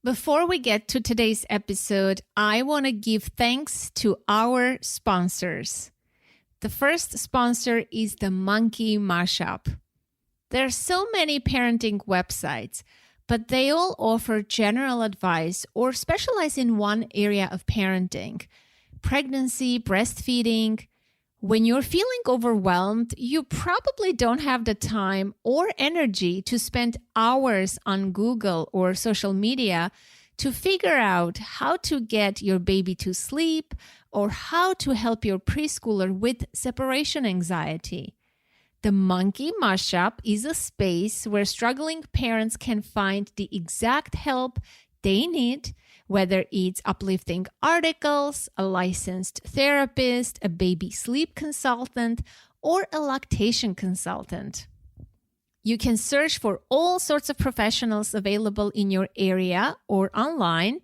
Before we get to today's episode, I want to give thanks to our sponsors. The first sponsor is the Monkey Mashup. There are so many parenting websites, but they all offer general advice or specialize in one area of parenting: pregnancy, breastfeeding. When you're feeling overwhelmed, you probably don't have the time or energy to spend hours on Google or social media to figure out how to get your baby to sleep or how to help your preschooler with separation anxiety. The Monkey Mashup is a space where struggling parents can find the exact help they need, whether it's uplifting articles, a licensed therapist, a baby sleep consultant, or a lactation consultant. You can search for all sorts of professionals available in your area or online,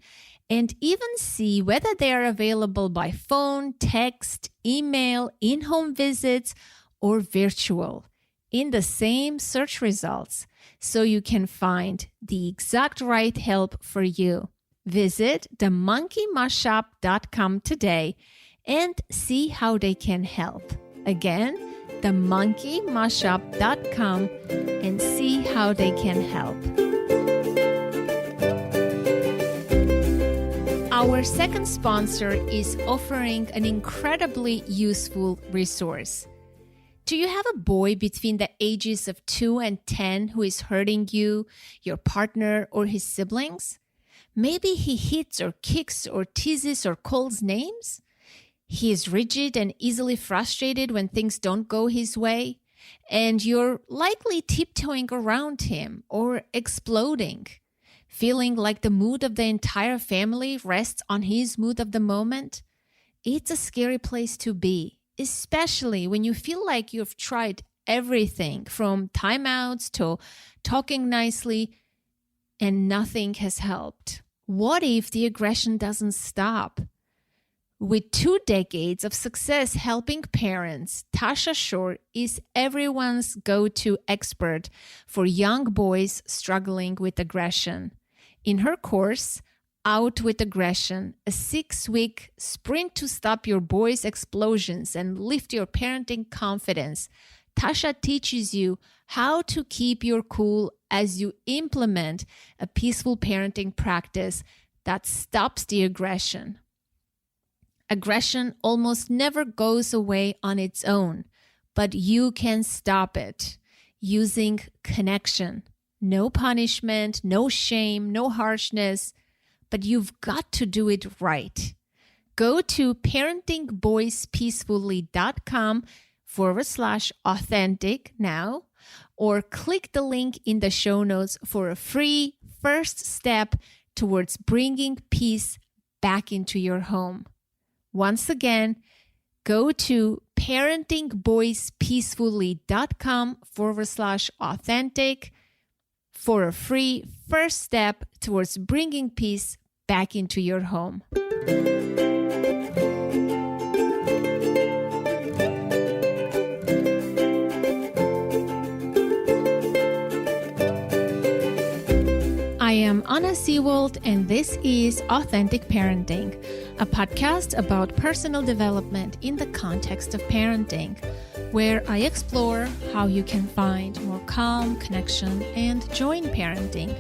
and even see whether they are available by phone, text, email, in-home visits, or virtual in the same search results, so you can find the exact right help for you. Visit themonkeymashup.com today and see how they can help. Again, themonkeymashup.com and see how they can help. Our second sponsor is offering an incredibly useful resource. Do you have a boy between the ages of 2 and 10 who is hurting you, your partner, or his siblings? Maybe he hits or kicks or teases or calls names? He is rigid and easily frustrated when things don't go his way, and you're likely tiptoeing around him or exploding, feeling like the mood of the entire family rests on his mood of the moment. It's a scary place to be, especially when you feel like you've tried everything from timeouts to talking nicely and nothing has helped. What if the aggression doesn't stop? With 2 decades of success helping parents, Tasha Shore is everyone's go-to expert for young boys struggling with aggression. In her course, Out with Aggression, a 6-week sprint to stop your boy's explosions and lift your parenting confidence, Tasha teaches you how to keep your cool as you implement a peaceful parenting practice that stops the aggression. Aggression almost never goes away on its own, but you can stop it using connection. No punishment, no shame, no harshness, but you've got to do it right. Go to parentingboyspeacefully.com/authentic now, or click the link in the show notes for a free first step towards bringing peace back into your home. Once again, go to parentingboyspeacefully.com/authentic for a free first step towards bringing peace back into your home. I am Anna Seewald, and this is Authentic Parenting, a podcast about personal development in the context of parenting, where I explore how you can find more calm, connection, and joy in parenting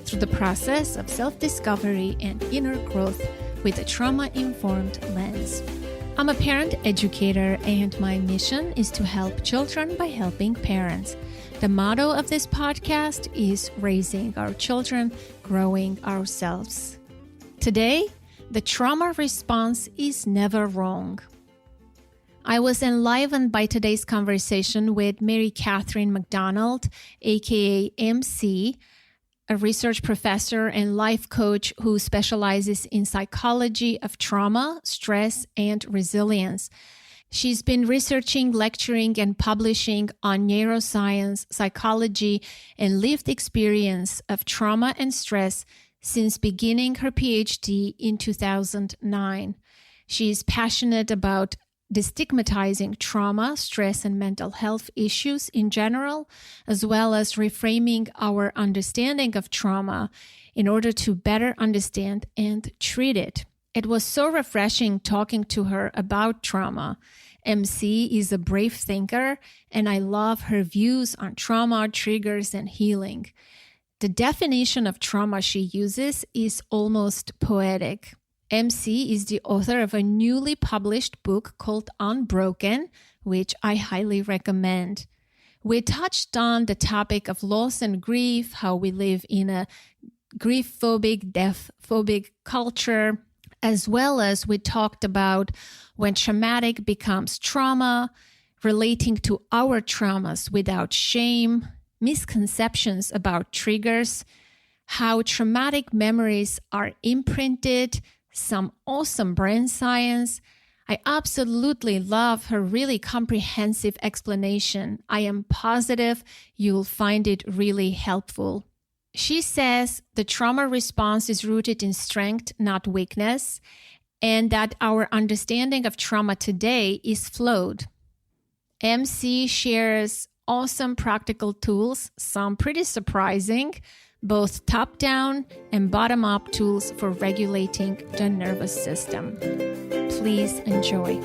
through the process of self-discovery and inner growth with a trauma-informed lens. I'm a parent educator, and my mission is to help children by helping parents. The motto of this podcast is raising our children, growing ourselves. Today, the trauma response is never wrong. I was enlivened by today's conversation with Mary Catherine McDonald, aka MC, a research professor and life coach who specializes in psychology of trauma, stress, and resilience. She's been researching, lecturing, and publishing on neuroscience, psychology, and lived experience of trauma and stress since beginning her PhD in 2009. She is passionate about destigmatizing trauma, stress, and mental health issues in general, as well as reframing our understanding of trauma in order to better understand and treat it. It was so refreshing talking to her about trauma. MC is a brave thinker, and I love her views on trauma, triggers, and healing. The definition of trauma she uses is almost poetic. MC is the author of a newly published book called Unbroken, which I highly recommend. We touched on the topic of loss and grief, how we live in a grief-phobic, death-phobic culture, as well as we talked about when traumatic becomes trauma, relating to our traumas without shame, misconceptions about triggers, how traumatic memories are imprinted, some awesome brain science. I absolutely love her really comprehensive explanation. I am positive you'll find it really helpful. She says the trauma response is rooted in strength, not weakness, and that our understanding of trauma today is flawed. MC shares awesome practical tools, some pretty surprising, both top-down and bottom-up tools for regulating the nervous system. Please enjoy.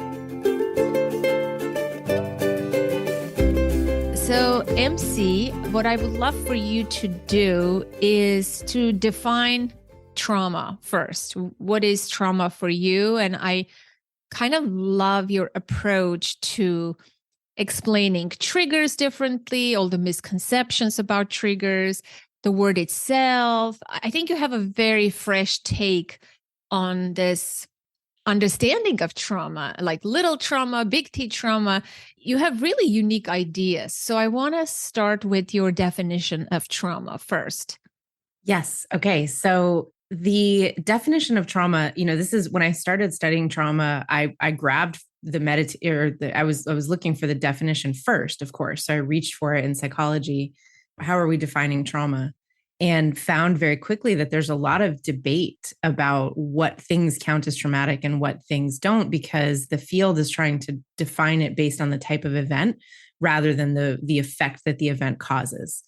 So, MC, what I would love for you to do is to define trauma first. What is trauma for you? And I kind of love your approach to explaining triggers differently, all the misconceptions about triggers, the word itself. I think you have a very fresh take on this understanding of trauma, like little trauma, big T trauma. You have really unique ideas. So I want to start with your definition of trauma first. Yes. Okay. So the definition of trauma, this is when I started studying trauma, I grabbed I was looking for the definition first, of course. So I reached for it in psychology. How are we defining trauma? And found very quickly that there's a lot of debate about what things count as traumatic and what things don't, because the field is trying to define it based on the type of event rather than the effect that the event causes.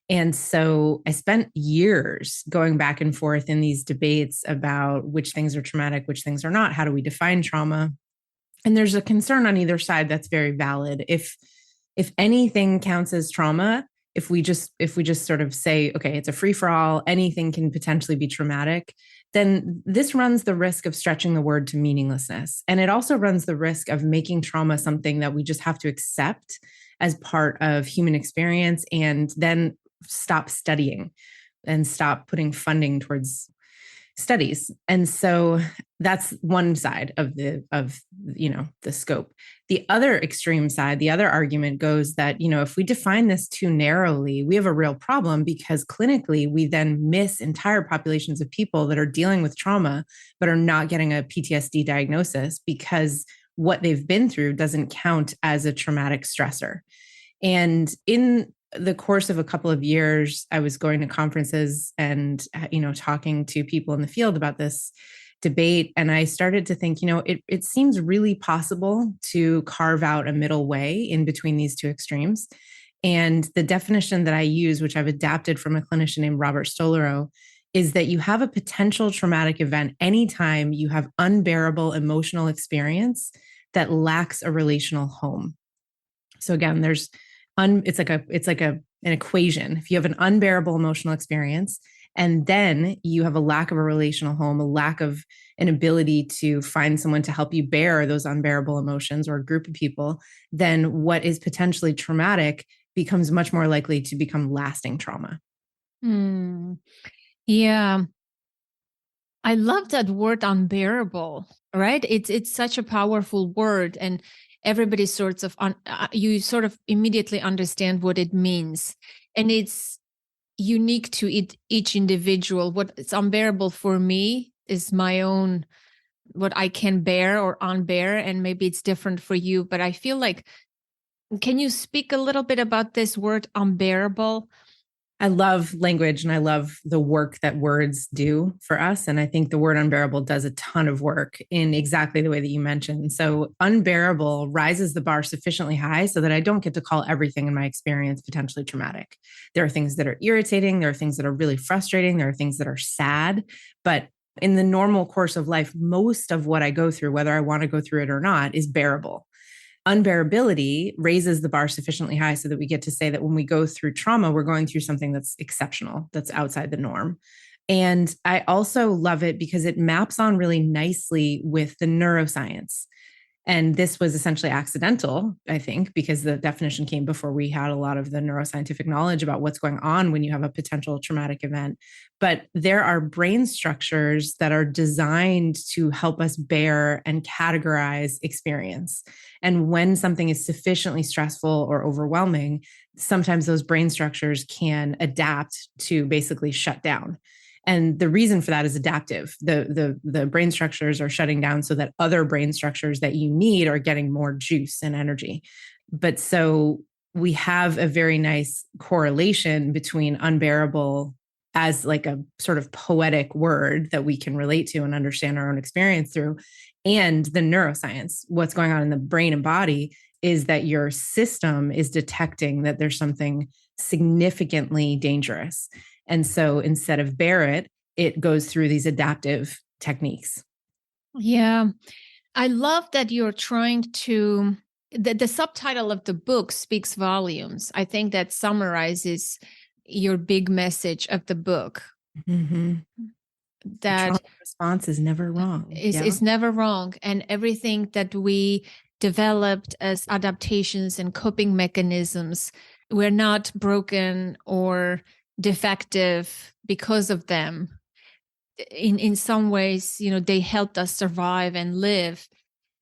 And so I spent years going back and forth in these debates about which things are traumatic, which things are not. How do we define trauma? And there's a concern on either side that's very valid. If anything counts as trauma, if we just sort of say, okay, it's a free for all, anything can potentially be traumatic, then this runs the risk of stretching the word to meaninglessness. And it also runs the risk of making trauma something that we just have to accept as part of human experience and then stop studying and stop putting funding towards studies. And so that's one side of the scope. The other extreme side, the other argument goes that, if we define this too narrowly, we have a real problem, because clinically we then miss entire populations of people that are dealing with trauma, but are not getting a PTSD diagnosis because what they've been through doesn't count as a traumatic stressor. And in the course of a couple of years, I was going to conferences and, talking to people in the field about this debate. And I started to think, it seems really possible to carve out a middle way in between these two extremes. And the definition that I use, which I've adapted from a clinician named Robert Stolero, is that you have a potential traumatic event anytime you have unbearable emotional experience that lacks a relational home. So again, it's like an equation. If you have an unbearable emotional experience, and then you have a lack of a relational home, a lack of an ability to find someone to help you bear those unbearable emotions, or a group of people, then what is potentially traumatic becomes much more likely to become lasting trauma. Yeah. I love that word unbearable, right? It's such a powerful word, and everybody you sort of immediately understand what it means. And it's unique to each individual. What's unbearable for me is my own, what I can bear or unbear, and maybe it's different for you. But I feel like, can you speak a little bit about this word unbearable? I love language and I love the work that words do for us. And I think the word unbearable does a ton of work in exactly the way that you mentioned. So, unbearable rises the bar sufficiently high so that I don't get to call everything in my experience potentially traumatic. There are things that are irritating, there are things that are really frustrating, there are things that are sad. But in the normal course of life, most of what I go through, whether I want to go through it or not, is bearable. Unbearability raises the bar sufficiently high so that we get to say that when we go through trauma, we're going through something that's exceptional, that's outside the norm. And I also love it because it maps on really nicely with the neuroscience. And this was essentially accidental, I think, because the definition came before we had a lot of the neuroscientific knowledge about what's going on when you have a potential traumatic event. But there are brain structures that are designed to help us bear and categorize experience. And when something is sufficiently stressful or overwhelming, sometimes those brain structures can adapt to basically shut down. And the reason for that is adaptive. The brain structures are shutting down so that other brain structures that you need are getting more juice and energy. But so we have a very nice correlation between unbearable as like a sort of poetic word that we can relate to and understand our own experience through, and the neuroscience. What's going on in the brain and body is that your system is detecting that there's something significantly dangerous. And so instead of bear it, it goes through these adaptive techniques. Yeah. I love that you're trying to, the subtitle of the book speaks volumes. I think that summarizes your big message of the book. Mm-hmm. The trauma That response is never wrong. is never wrong. And everything that we developed as adaptations and coping mechanisms, we're not broken or defective because of them. In some ways, they helped us survive and live.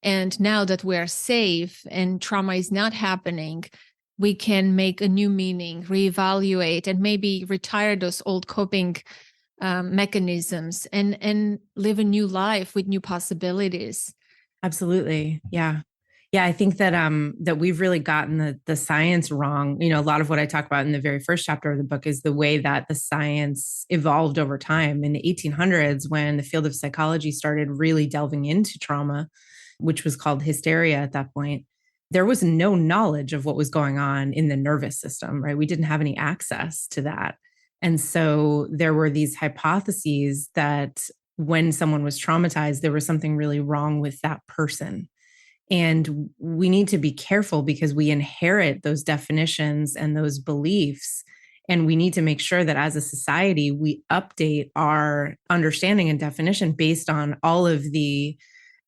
And now that we're safe and trauma is not happening, we can make a new meaning, reevaluate, and maybe retire those old coping mechanisms and live a new life with new possibilities. Absolutely. Yeah. Yeah, I think that we've really gotten the science wrong. A lot of what I talk about in the very first chapter of the book is the way that the science evolved over time. In the 1800s, when the field of psychology started really delving into trauma, which was called hysteria at that point, there was no knowledge of what was going on in the nervous system, right? We didn't have any access to that. And so there were these hypotheses that when someone was traumatized, there was something really wrong with that person. And we need to be careful because we inherit those definitions and those beliefs. And we need to make sure that as a society, we update our understanding and definition based on all of the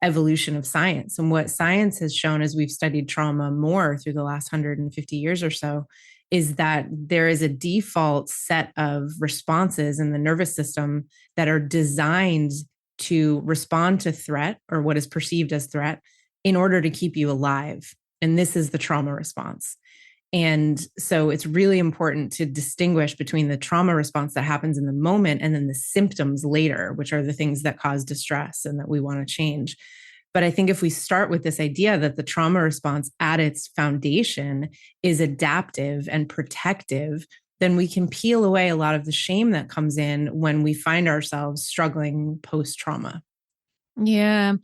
evolution of science. And what science has shown as we've studied trauma more through the last 150 years or so is that there is a default set of responses in the nervous system that are designed to respond to threat or what is perceived as threat in order to keep you alive. And this is the trauma response. And so it's really important to distinguish between the trauma response that happens in the moment and then the symptoms later, which are the things that cause distress and that we want to change. But I think if we start with this idea that the trauma response at its foundation is adaptive and protective, then we can peel away a lot of the shame that comes in when we find ourselves struggling post-trauma. Yeah.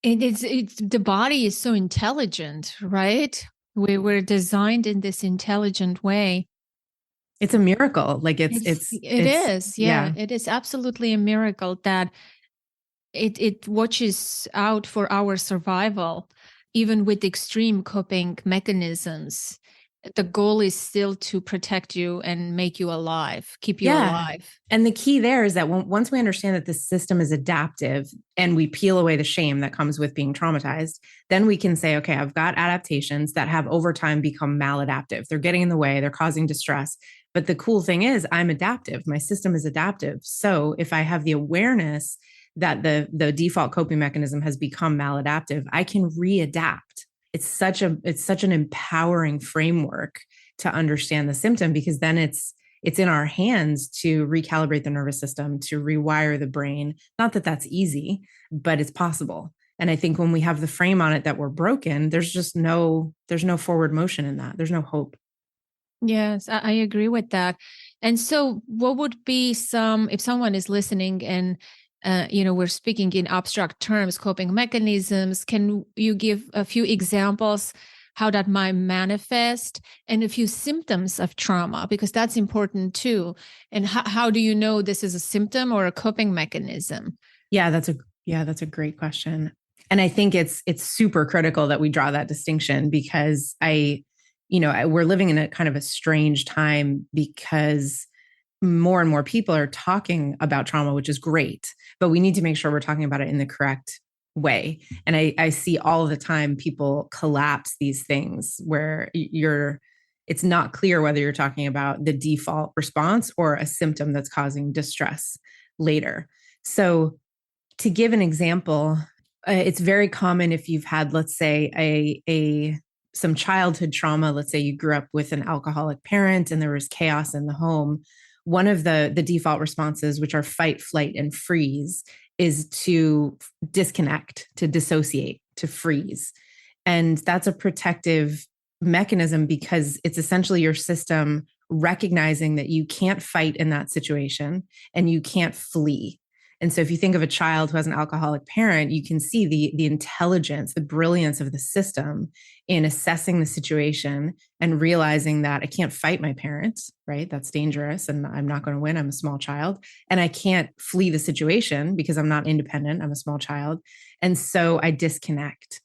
It's the body is so intelligent, right? We were designed in this intelligent way. It's a miracle. Like It is. Yeah. It is absolutely a miracle that it watches out for our survival, even with extreme coping mechanisms. The goal is still to protect you and make you alive, keep you alive. And the key there is that once we understand that the system is adaptive and we peel away the shame that comes with being traumatized, then we can say, okay, I've got adaptations that have over time become maladaptive. They're getting in the way, they're causing distress. But the cool thing is I'm adaptive. My system is adaptive. So if I have the awareness that the default coping mechanism has become maladaptive, I can readapt. It's such an empowering framework to understand the symptom, because then it's in our hands to recalibrate the nervous system, to rewire the brain. Not that that's easy, but it's possible. And I think when we have the frame on it that we're broken, there's no forward motion in that. There's no hope. Yes, I agree with that. And so, what would be some, if someone is listening and, we're speaking in abstract terms, coping mechanisms, can you give a few examples how that might manifest and a few symptoms of trauma? Because that's important too. And how do you know this is a symptom or a coping mechanism? Yeah, that's a great question. And I think it's super critical that we draw that distinction because we're living in a kind of a strange time because more and more people are talking about trauma, which is great, but we need to make sure we're talking about it in the correct way. And I see all the time people collapse these things where it's not clear whether you're talking about the default response or a symptom that's causing distress later. So to give an example, it's very common if you've had, let's say, a some childhood trauma. Let's say you grew up with an alcoholic parent and there was chaos in the home. One of the default responses, which are fight, flight, and freeze, is to disconnect, to dissociate, to freeze. And that's a protective mechanism because it's essentially your system recognizing that you can't fight in that situation and you can't flee. And so if you think of a child who has an alcoholic parent, you can see the intelligence, the brilliance of the system in assessing the situation and realizing that I can't fight my parents, right? That's dangerous and I'm not going to win. I'm a small child. And I can't flee the situation because I'm not independent. I'm a small child. And so I disconnect.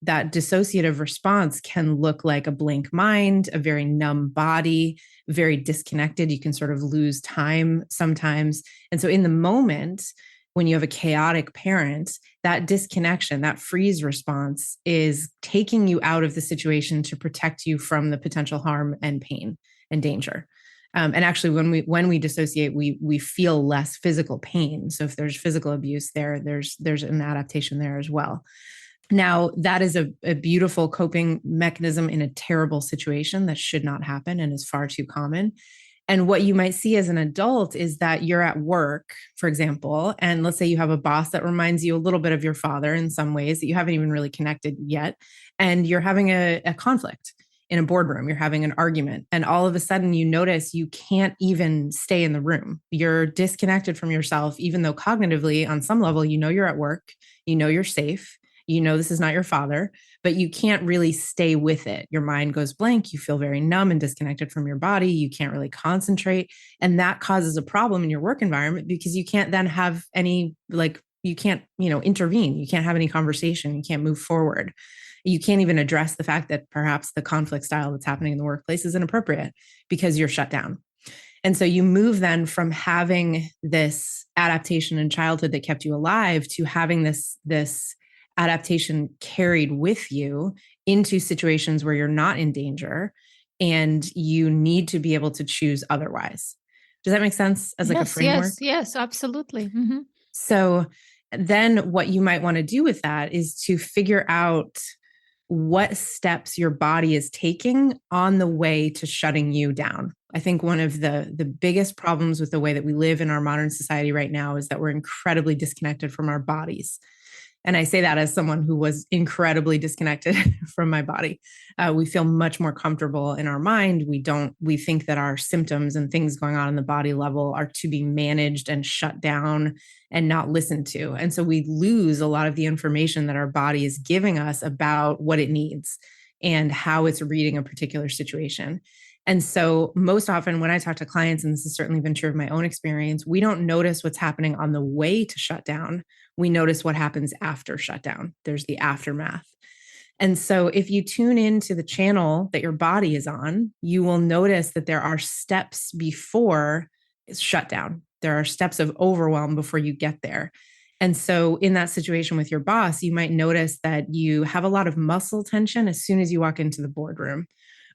That dissociative response can look like a blank mind, a very numb body, very disconnected. You can sort of lose time sometimes. And so in the moment, when you have a chaotic parent, that disconnection, that freeze response is taking you out of the situation to protect you from the potential harm and pain and danger. And actually, when we dissociate, we feel less physical pain. So if there's physical abuse there's an adaptation there as well. Now, that is a beautiful coping mechanism in a terrible situation that should not happen and is far too common. And what you might see as an adult is that you're at work, for example, and let's say you have a boss that reminds you a little bit of your father in some ways that you haven't even really connected yet. And you're having a conflict in a boardroom, you're having an argument. And all of a sudden you notice you can't even stay in the room. You're disconnected from yourself, even though cognitively, on some level, you know you're at work, you know you're safe. You know, this is not your father, but you can't really stay with it. Your mind goes blank. You feel very numb and disconnected from your body. You can't really concentrate. And that causes a problem in your work environment because you can't then have any, you can't, intervene. You can't have any conversation. You can't move forward. You can't even address the fact that perhaps the conflict style that's happening in the workplace is inappropriate because you're shut down. And so you move then from having this adaptation in childhood that kept you alive to having this adaptation carried with you into situations where you're not in danger and you need to be able to choose otherwise. Does that make sense as like a framework? Yes, absolutely. Mm-hmm. So then what you might want to do with that is to figure out what steps your body is taking on the way to shutting you down. I think one of the biggest problems with the way that we live in our modern society right now is that we're incredibly disconnected from our bodies. And I say that as someone who was incredibly disconnected from my body. We feel much more comfortable in our mind. We think that our symptoms and things going on in the body level are to be managed and shut down and not listened to. And so we lose a lot of the information that our body is giving us about what it needs and how it's reading a particular situation. And so most often when I talk to clients, and this has certainly been true of my own experience, we don't notice what's happening on the way to shut down. We notice what happens after shutdown. There's the aftermath. And so if you tune into the channel that your body is on, you will notice that there are steps before shutdown. There are steps of overwhelm before you get there. And so in that situation with your boss, you might notice that you have a lot of muscle tension as soon as you walk into the boardroom,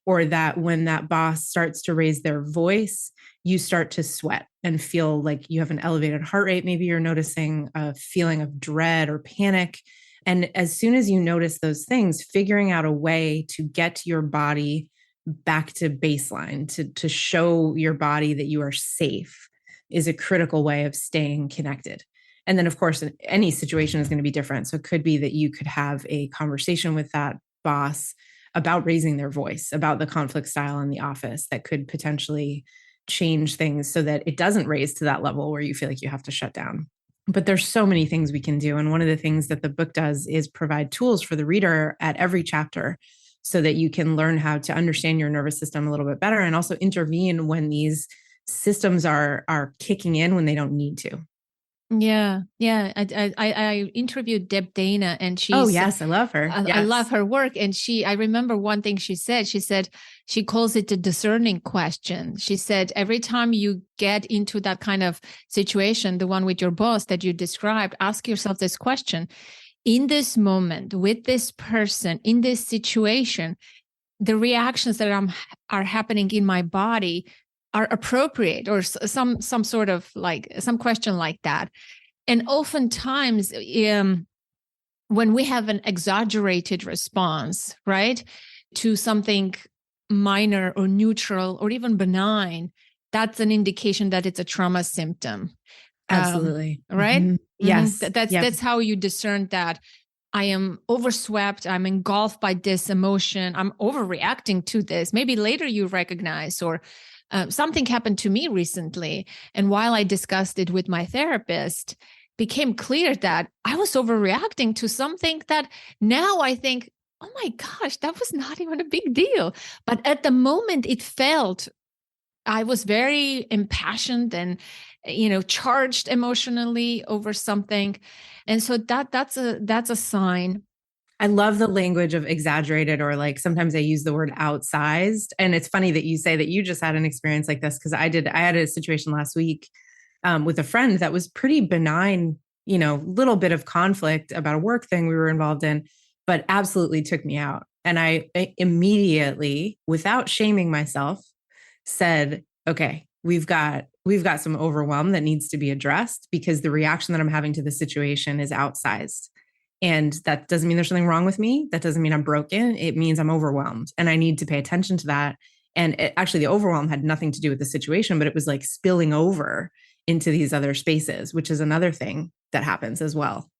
or that when that boss starts to raise their voice, you start to sweat and feel like you have an elevated heart rate. Maybe you're noticing a feeling of dread or panic. And as soon as you notice those things, figuring out a way to get your body back to baseline, to show your body that you are safe is a critical way of staying connected. And then, of course, any situation is going to be different. So it could be that you could have a conversation with that boss about raising their voice, about the conflict style in the office that could potentially change things so that it doesn't raise to that level where you feel like you have to shut down. But there's so many things we can do. And one of the things that the book does is provide tools for the reader at every chapter so that you can learn how to understand your nervous system a little bit better and also intervene when these systems are kicking in when they don't need to. Yeah, yeah. I interviewed Deb Dana, and Oh, she's yes, I love her. I Yes. love her work. And I remember one thing she said. She said she calls it the discerning question. She said every time you get into that kind of situation, the one with your boss that you described, ask yourself this question: in this moment, with this person, in this situation, the reactions that are happening in my body are appropriate, or some sort of like some question like that. And oftentimes, when we have an exaggerated response, right, to something minor or neutral or even benign, that's an indication that it's a trauma symptom. Absolutely. Right? Mm-hmm. Yes. That's how you discern that I am overswept, I'm engulfed by this emotion, I'm overreacting to this. Maybe later you recognize, or something happened to me recently. And while I discussed it with my therapist, became clear that I was overreacting to something that now I think, oh my gosh, that was not even a big deal. But at the moment, it felt I was very impassioned and, charged emotionally over something. And so that's a sign. I love the language of exaggerated, or like sometimes I use the word outsized. And it's funny that you say that you just had an experience like this, because I had a situation last week with a friend that was pretty benign, little bit of conflict about a work thing we were involved in, but absolutely took me out. And I immediately, without shaming myself, said, okay, we've got some overwhelm that needs to be addressed, because the reaction that I'm having to the situation is outsized. And that doesn't mean there's something wrong with me. That doesn't mean I'm broken. It means I'm overwhelmed, and I need to pay attention to that. And actually, the overwhelm had nothing to do with the situation, but it was like spilling over into these other spaces, which is another thing that happens as well.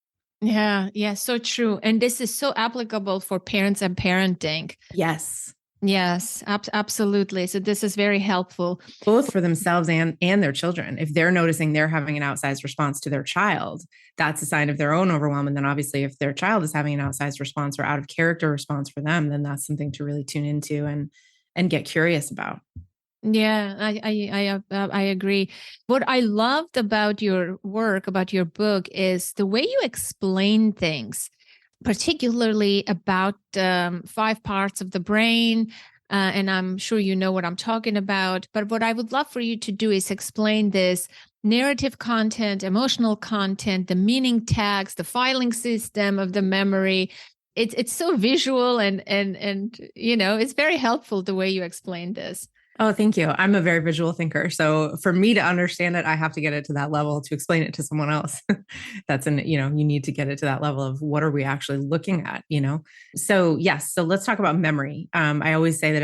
Yeah, yeah, so true. And this is so applicable for parents and parenting. Yes. Yes, absolutely. So this is very helpful. Both for themselves and their children. If they're noticing they're having an outsized response to their child, that's a sign of their own overwhelm. And then obviously if their child is having an outsized response or out of character response for them, then that's something to really tune into and get curious about. Yeah, I agree. What I loved about your work, about your book, is the way you explain things, particularly about 5 parts of the brain. And I'm sure you know what I'm talking about. But what I would love for you to do is explain this narrative content, emotional content, the meaning tags, the filing system of the memory. It's so visual, and it's very helpful the way you explain this. Oh, thank you. I'm a very visual thinker. So for me to understand it, I have to get it to that level to explain it to someone else. You need to get it to that level of what are we actually looking at, So yes. So let's talk about memory. I always say that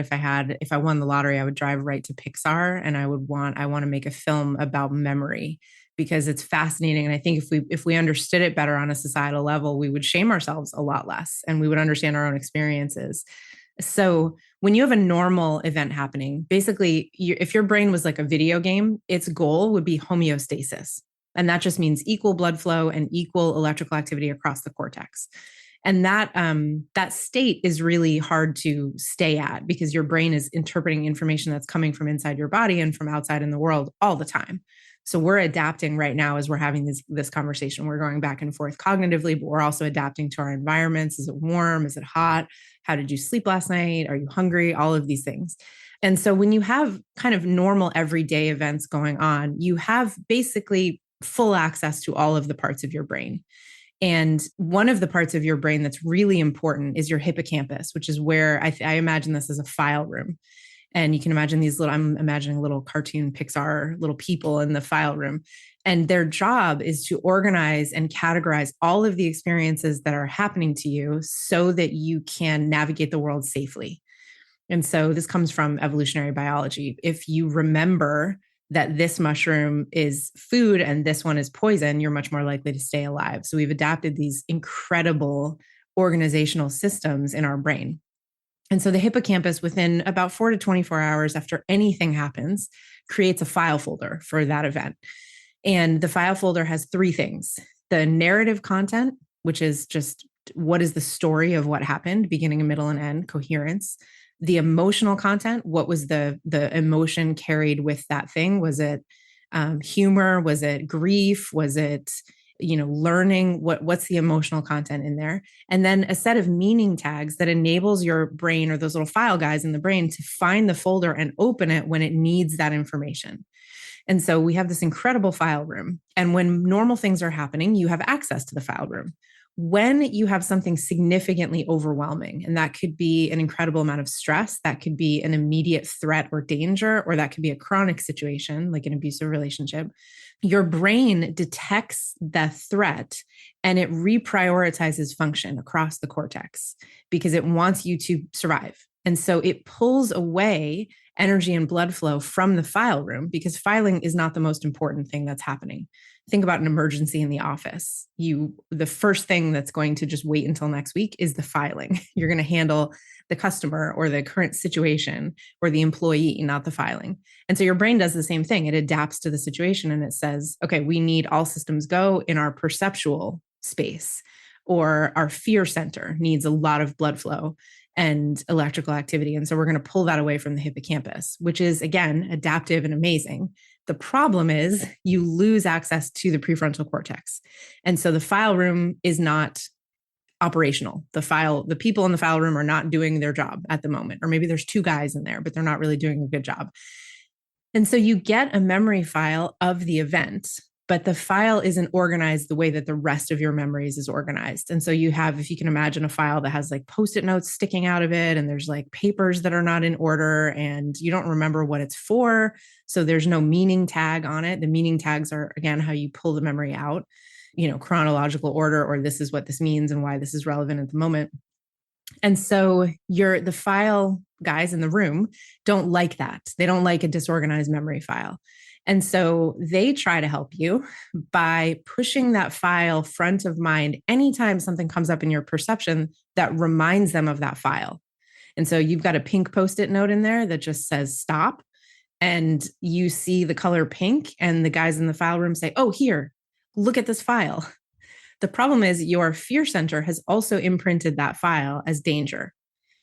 if I won the lottery, I would drive right to Pixar, and I want to make a film about memory, because it's fascinating. And I think if we understood it better on a societal level, we would shame ourselves a lot less, and we would understand our own experiences. So when you have a normal event happening, basically, if your brain was like a video game, its goal would be homeostasis. And that just means equal blood flow and equal electrical activity across the cortex. And that state is really hard to stay at, because your brain is interpreting information that's coming from inside your body and from outside in the world all the time. So we're adapting right now as we're having this conversation. We're going back and forth cognitively, but we're also adapting to our environments. Is it warm? Is it hot? How did you sleep last night? Are you hungry? All of these things. And so when you have kind of normal everyday events going on, you have basically full access to all of the parts of your brain. And one of the parts of your brain that's really important is your hippocampus, which is where I imagine this as a file room. And you can imagine I'm imagining little cartoon Pixar little people in the file room. And their job is to organize and categorize all of the experiences that are happening to you so that you can navigate the world safely. And so this comes from evolutionary biology. If you remember that this mushroom is food and this one is poison, you're much more likely to stay alive. So we've adapted these incredible organizational systems in our brain. And so the hippocampus, within about 4 to 24 hours after anything happens, creates a file folder for that event. And the file folder has three things: the narrative content, which is just what is the story of what happened, beginning, middle, and end, coherence. The emotional content, what was the emotion carried with that thing? Was it humor? Was it grief? Was it learning? What's the emotional content in there? And then a set of meaning tags that enables your brain, or those little file guys in the brain, to find the folder and open it when it needs that information. And so we have this incredible file room. And when normal things are happening, you have access to the file room. When you have something significantly overwhelming, and that could be an incredible amount of stress, that could be an immediate threat or danger, or that could be a chronic situation like an abusive relationship, your brain detects that threat and it reprioritizes function across the cortex because it wants you to survive. And so it pulls away energy and blood flow from the file room, because filing is not the most important thing that's happening. Think about an emergency in the office. The first thing that's going to just wait until next week is the filing. You're going to handle the customer or the current situation or the employee, not the filing. And so your brain does the same thing. It adapts to the situation and it says, okay, we need all systems go in our perceptual space, or our fear center needs a lot of blood flow and electrical activity. And so we're going to pull that away from the hippocampus, which is, again, adaptive and amazing. The problem is you lose access to the prefrontal cortex. And so the file room is not operational. The people in the file room are not doing their job at the moment. Or maybe there's two guys in there, but they're not really doing a good job. And so you get a memory file of the event, but the file isn't organized the way that the rest of your memories is organized. And so you have, if you can imagine, a file that has like Post-it notes sticking out of it, and there's like papers that are not in order, and you don't remember what it's for. So there's no meaning tag on it. The meaning tags are, again, how you pull the memory out, chronological order, or this is what this means and why this is relevant at the moment. And so the file guys in the room don't like that. They don't like a disorganized memory file. And so they try to help you by pushing that file front of mind anytime something comes up in your perception that reminds them of that file. And so you've got a pink Post-it note in there that just says stop. And you see the color pink, and the guys in the file room say, oh, here, look at this file. The problem is your fear center has also imprinted that file as danger,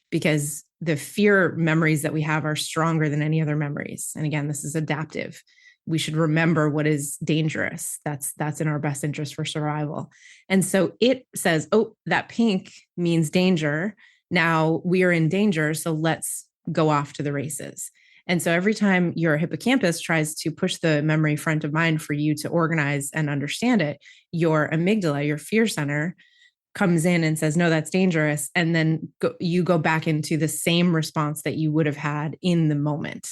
because the fear memories that we have are stronger than any other memories. And again, this is adaptive. We should remember what is dangerous. That's in our best interest for survival. And so it says, oh, that pink means danger. Now we are in danger, so let's go off to the races. And so every time your hippocampus tries to push the memory front of mind for you to organize and understand it, your amygdala, your fear center, comes in and says, no, that's dangerous. And then you go back into the same response that you would have had in the moment.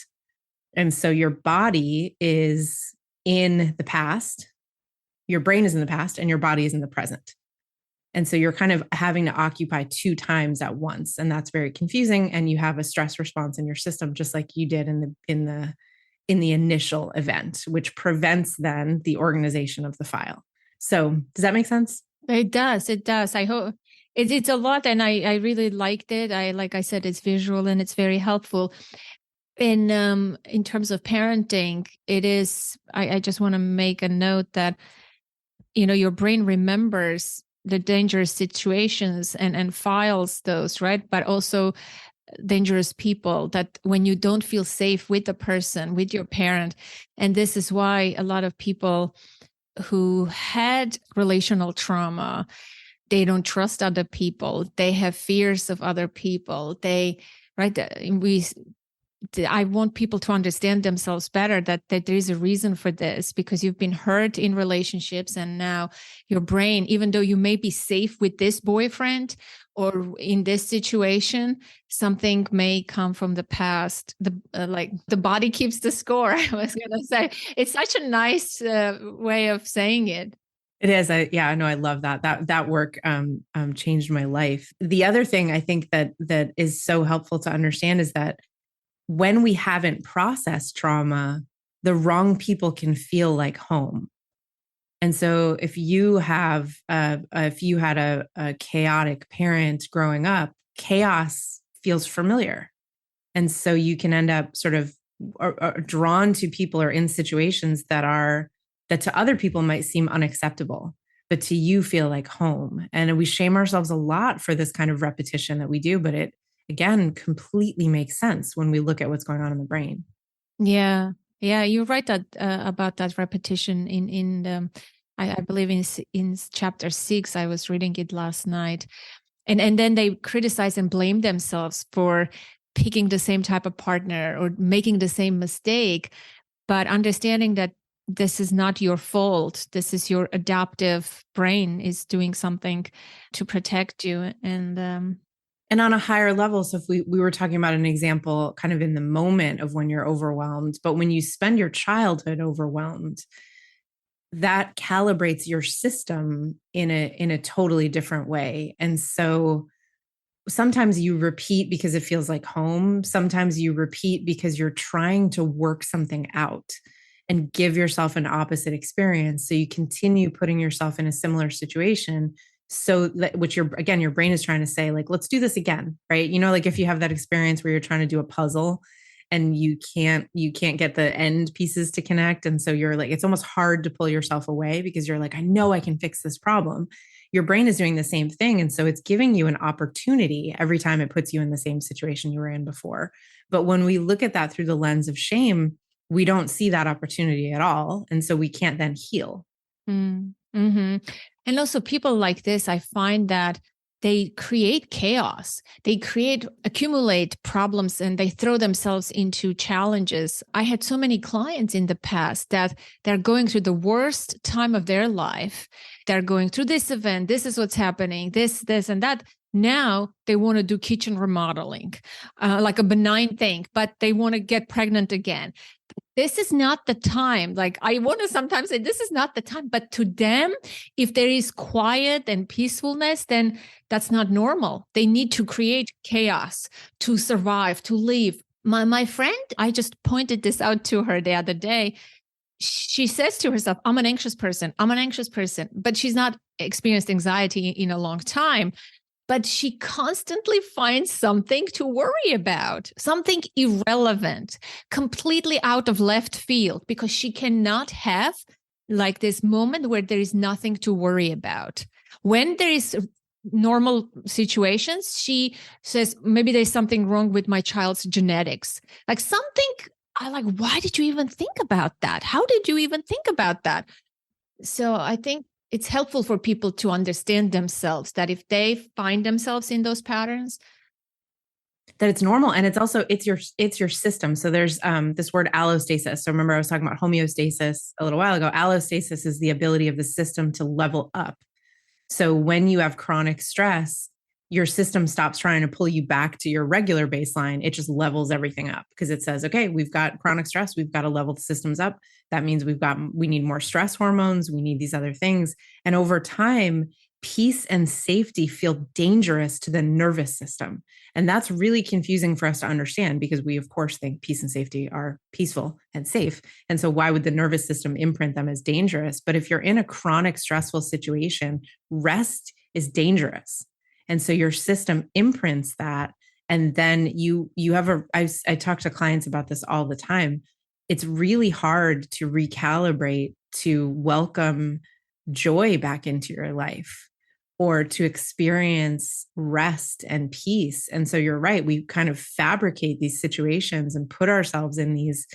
And so your body is in the past, your brain is in the past, and your body is in the present. And so you're kind of having to occupy two times at once. And that's very confusing. And you have a stress response in your system, just like you did in the initial event, which prevents then the organization of the file. So does that make sense? It does. It does. I hope it's a lot. And I really liked it. Like I said, it's visual and it's very helpful. In terms of parenting, it is, I just want to make a note that, your brain remembers the dangerous situations and files those, right? But also dangerous people, that when you don't feel safe with the person, with your parent. And this is why a lot of people who had relational trauma, they don't trust other people. They have fears of other people. I want people to understand themselves better, that there is a reason for this, because you've been hurt in relationships, and now your brain, even though you may be safe with this boyfriend or in this situation, something may come from the past. The body keeps the score. I was going to say, it's such a nice way of saying it. It is. I love that. That work changed my life. The other thing I think that is so helpful to understand is that when we haven't processed trauma, the wrong people can feel like home. And so if you had a chaotic parent growing up, chaos feels familiar. And so you can end up sort of drawn to people or in situations that to other people might seem unacceptable, but to you feel like home. And we shame ourselves a lot for this kind of repetition that we do, but it again completely makes sense when we look at what's going on in the brain. Yeah, yeah, you're right that about that repetition in the, I believe in chapter 6. I was reading it last night, and then they criticize and blame themselves for picking the same type of partner or making the same mistake, but understanding that this is not your fault. This is your adaptive brain is doing something to protect you. And on a higher level, so if we were talking about an example kind of in the moment of when you're overwhelmed, but when you spend your childhood overwhelmed, that calibrates your system in a totally different way. And so sometimes you repeat because it feels like home. Sometimes you repeat because you're trying to work something out and give yourself an opposite experience. So you continue putting yourself in a similar situation. So that, which your brain is trying to say, like, let's do this again, right? You know, like if you have that experience where you're trying to do a puzzle and you can't get the end pieces to connect. And so you're like, it's almost hard to pull yourself away because you're like, I know I can fix this problem. Your brain is doing the same thing. And so it's giving you an opportunity every time it puts you in the same situation you were in before. But when we look at that through the lens of shame, we don't see that opportunity at all. And so we can't then heal. Mm-hmm. And also people like this, I find that they create chaos. They accumulate problems, and they throw themselves into challenges. I had so many clients in the past that they're going through the worst time of their life. They're going through this event. This is what's happening, this, and that. Now they want to do kitchen remodeling, like a benign thing, but they want to get pregnant again. This is not the time. Like, I want to sometimes say this is not the time, but to them, if there is quiet and peacefulness, then that's not normal. They need to create chaos to survive, to live. My friend, I just pointed this out to her the other day. She says to herself, I'm an anxious person. I'm an anxious person, but she's not experienced anxiety in a long time. But she constantly finds something to worry about, something irrelevant, completely out of left field, because she cannot have like this moment where there is nothing to worry about. When there is normal situations, she says, maybe there's something wrong with my child's genetics. Like something, I like, why did you even think about that? How did you even think about that? So I think it's helpful for people to understand themselves, that if they find themselves in those patterns, that it's normal. And it's also it's your system. So there's this word allostasis. So remember I was talking about homeostasis a little while ago. Allostasis is the ability of the system to level up. So when you have chronic stress, your system stops trying to pull you back to your regular baseline. It just levels everything up because it says, okay, we've got chronic stress. We've got to level the systems up. That means we need more stress hormones. We need these other things. And over time, peace and safety feel dangerous to the nervous system. And that's really confusing for us to understand because we, of course, think peace and safety are peaceful and safe. And so why would the nervous system imprint them as dangerous? But if you're in a chronic stressful situation, rest is dangerous. And so your system imprints that. And then you have I talk to clients about this all the time. It's really hard to recalibrate, to welcome joy back into your life or to experience rest and peace. And so you're right. We kind of fabricate these situations and put ourselves in these,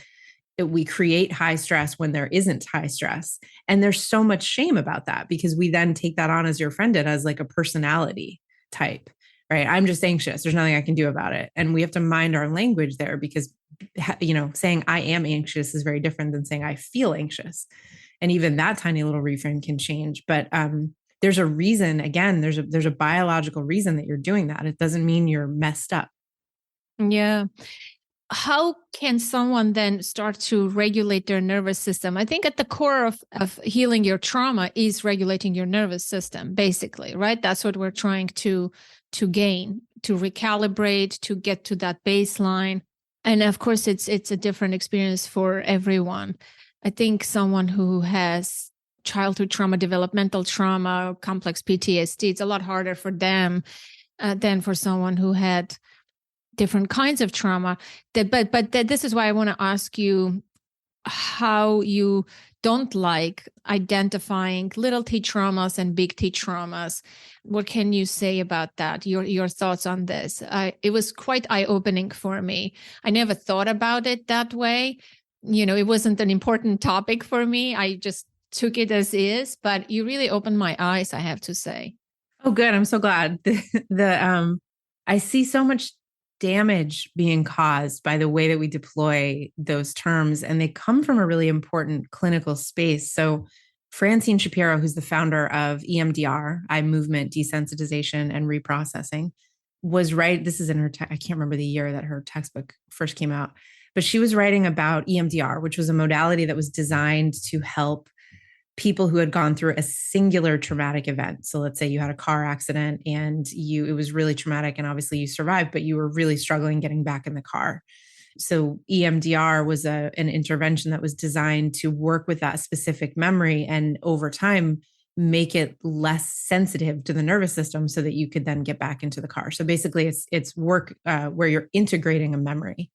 we create high stress when there isn't high stress. And there's so much shame about that because we then take that on, as your friend did, as like a personality type, right? I'm just anxious. There's nothing I can do about it. And we have to mind our language there because, you know, saying I am anxious is very different than saying I feel anxious. And even that tiny little reframe can change. But there's a reason, again, there's a biological reason that you're doing that. It doesn't mean you're messed up. Yeah. How can someone then start to regulate their nervous system? I think at the core of healing your trauma is regulating your nervous system, basically, right? That's what we're trying to gain, to recalibrate, to get to that baseline. And of course, it's a different experience for everyone. I think someone who has childhood trauma, developmental trauma, complex PTSD, it's a lot harder for them than for someone who had different kinds of trauma. This is why I want to ask you how you don't like identifying little t traumas and big T traumas. What can you say about that? Your thoughts on this? It was quite eye opening for me. I never thought about it that way. It wasn't an important topic for me. I just took it as is, but you really opened my eyes, I have to say. Oh, good. I'm so glad. I see so much damage being caused by the way that we deploy those terms, and they come from a really important clinical space. So, Francine Shapiro, who's the founder of EMDR, eye movement desensitization and reprocessing, was right. This is in her, I can't remember the year that her textbook first came out, but she was writing about EMDR, which was a modality that was designed to help people who had gone through a singular traumatic event. So let's say you had a car accident and it was really traumatic, and obviously you survived, but you were really struggling getting back in the car. So EMDR was an intervention that was designed to work with that specific memory and over time make it less sensitive to the nervous system so that you could then get back into the car. So basically it's work where you're integrating a memory.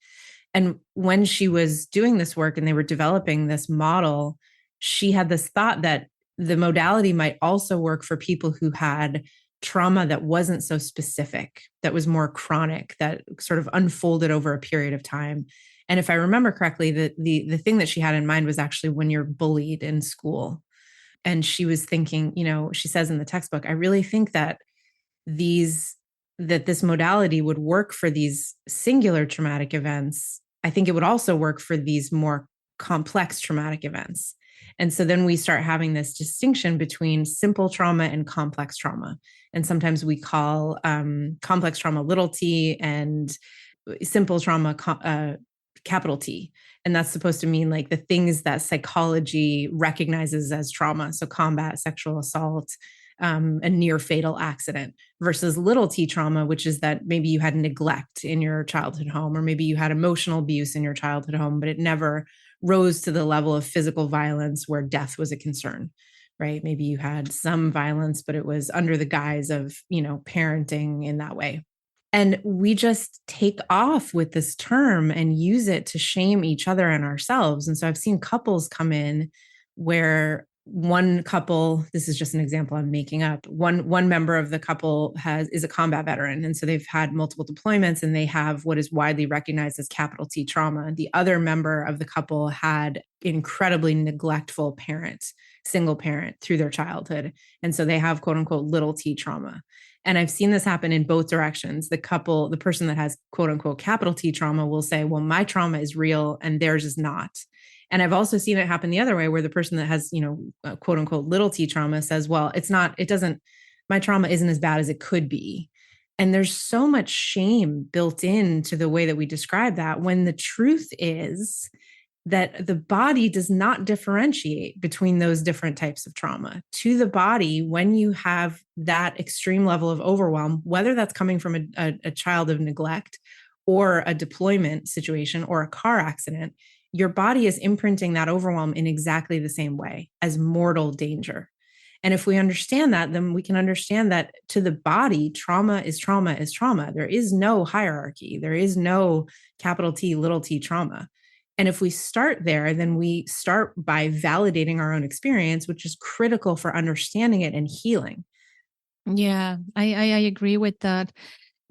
And when she was doing this work and they were developing this model, she had this thought that the modality might also work for people who had trauma that wasn't so specific, that was more chronic, that sort of unfolded over a period of time. And if I remember correctly, the thing that she had in mind was actually when you're bullied in school. And she was thinking, she says in the textbook, I really think that this modality would work for these singular traumatic events. I think it would also work for these more complex traumatic events. And so then we start having this distinction between simple trauma and complex trauma. And sometimes we call complex trauma little t and simple trauma capital T. And that's supposed to mean like the things that psychology recognizes as trauma. So combat, sexual assault, a near fatal accident, versus little t trauma, which is that maybe you had neglect in your childhood home, or maybe you had emotional abuse in your childhood home, but it never rose to the level of physical violence where death was a concern, right? Maybe you had some violence, but it was under the guise of, parenting in that way. And we just take off with this term and use it to shame each other and ourselves. And so I've seen couples come in where one couple, this is just an example I'm making up, one member of the couple is a combat veteran, and so they've had multiple deployments and they have what is widely recognized as capital T trauma. The other member of the couple had incredibly neglectful single parent through their childhood, and so they have quote unquote little t trauma. And I've seen this happen in both directions. The person that has quote unquote capital T trauma will say, well, my trauma is real and theirs is not. And I've also seen it happen the other way, where the person that has, quote unquote, little t trauma says, well, my trauma isn't as bad as it could be. And there's so much shame built into the way that we describe that, when the truth is that the body does not differentiate between those different types of trauma. To the body, when you have that extreme level of overwhelm, whether that's coming from a child of neglect or a deployment situation or a car accident, your body is imprinting that overwhelm in exactly the same way as mortal danger. And if we understand that, then we can understand that to the body, trauma is trauma is trauma. There is no hierarchy. There is no capital T, little t trauma. And if we start there, then we start by validating our own experience, which is critical for understanding it and healing. Yeah, I agree with that.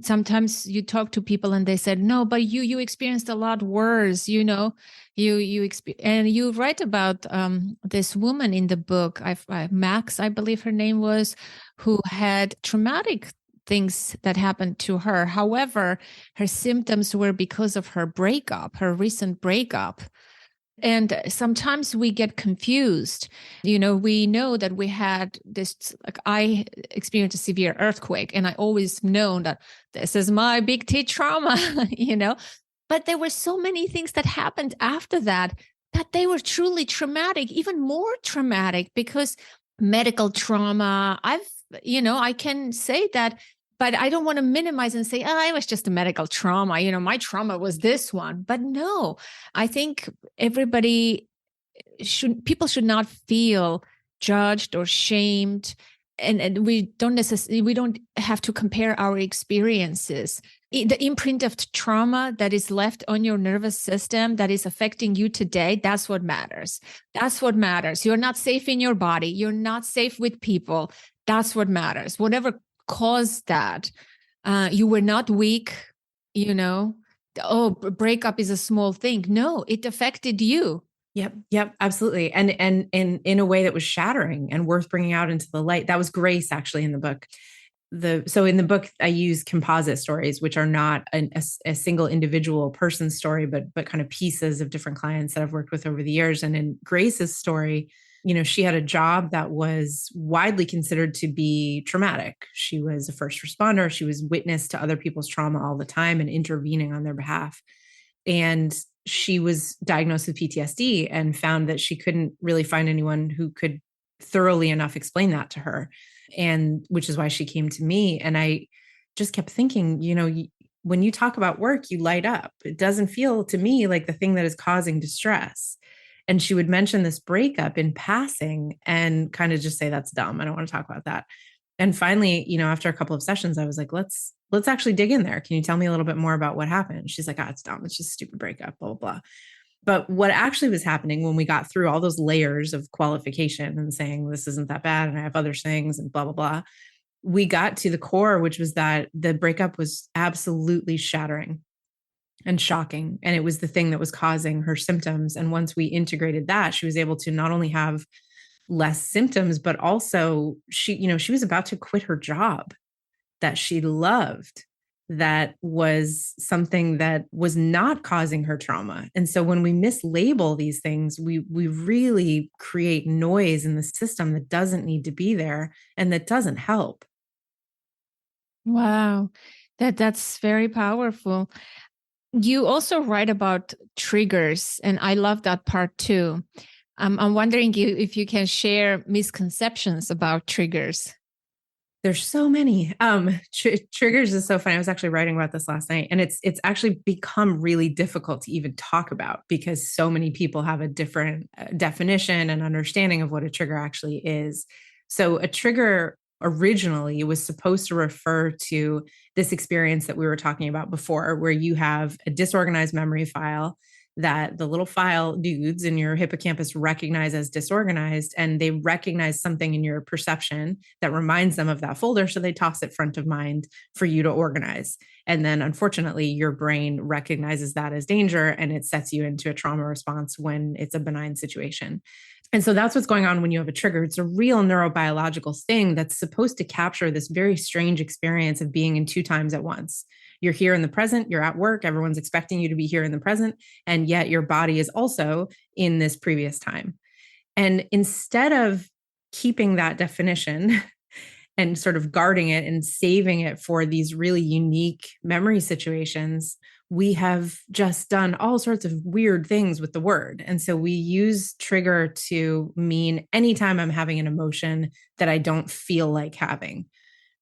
Sometimes you talk to people and they said, no, but you experienced a lot worse, and you write about this woman in the book, Max, I believe her name was, who had traumatic things that happened to her. However, her symptoms were because of her recent breakup. And sometimes we get confused. We know that we had this, like I experienced a severe earthquake, and I always known that this is my big T trauma, but there were so many things that happened after that they were truly traumatic, even more traumatic, because medical trauma, I can say that, but I don't want to minimize and say, it was just a medical trauma. My trauma was this one. But no, I think people should not feel judged or shamed. And we don't have to compare our experiences. the imprint of trauma that is left on your nervous system that is affecting you today, that's what matters. That's what matters. You're not safe in your body. You're not safe with people. That's what matters. Whatever caused that, you were not weak, you know, oh, breakup is a small thing. No, it affected you. Yep, absolutely. And in a way that was shattering and worth bringing out into the light. That was grace actually in the book. So in the book, I use composite stories, which are not a single individual person's story, but kind of pieces of different clients that I've worked with over the years. And in Grace's story, she had a job that was widely considered to be traumatic. She was a first responder. She was witness to other people's trauma all the time and intervening on their behalf. And she was diagnosed with PTSD and found that she couldn't really find anyone who could thoroughly enough explain that to her. And which is why she came to me. And I just kept thinking, when you talk about work, you light up. It doesn't feel to me like the thing that is causing distress. And she would mention this breakup in passing and kind of just say, that's dumb. I don't want to talk about that. And finally, after a couple of sessions, I was like, let's actually dig in there. Can you tell me a little bit more about what happened? She's like, it's dumb. It's just a stupid breakup, blah, blah, blah. But what actually was happening when we got through all those layers of qualification and saying, this isn't that bad, and I have other things and blah, blah, blah, we got to the core, which was that the breakup was absolutely shattering and shocking. And it was the thing that was causing her symptoms. And once we integrated that, she was able to not only have less symptoms, but also she was about to quit her job that she loved, that was something that was not causing her trauma. And so when we mislabel these things, we really create noise in the system that doesn't need to be there and that doesn't help. Wow. That's very powerful. You also write about triggers, and I love that part too. I'm wondering if you can share misconceptions about triggers. There's so many. Triggers is so funny. I was actually writing about this last night, and it's actually become really difficult to even talk about because so many people have a different definition and understanding of what a trigger actually is. So a trigger originally was supposed to refer to this experience that we were talking about before, where you have a disorganized memory file that the little file dudes in your hippocampus recognize as disorganized, and they recognize something in your perception that reminds them of that folder. So they toss it front of mind for you to organize. And then unfortunately, your brain recognizes that as danger and it sets you into a trauma response when it's a benign situation. And so that's what's going on when you have a trigger. It's a real neurobiological thing that's supposed to capture this very strange experience of being in two times at once. You're here in the present, you're at work, everyone's expecting you to be here in the present, and yet your body is also in this previous time. And instead of keeping that definition and sort of guarding it and saving it for these really unique memory situations, we have just done all sorts of weird things with the word. And so we use trigger to mean anytime I'm having an emotion that I don't feel like having.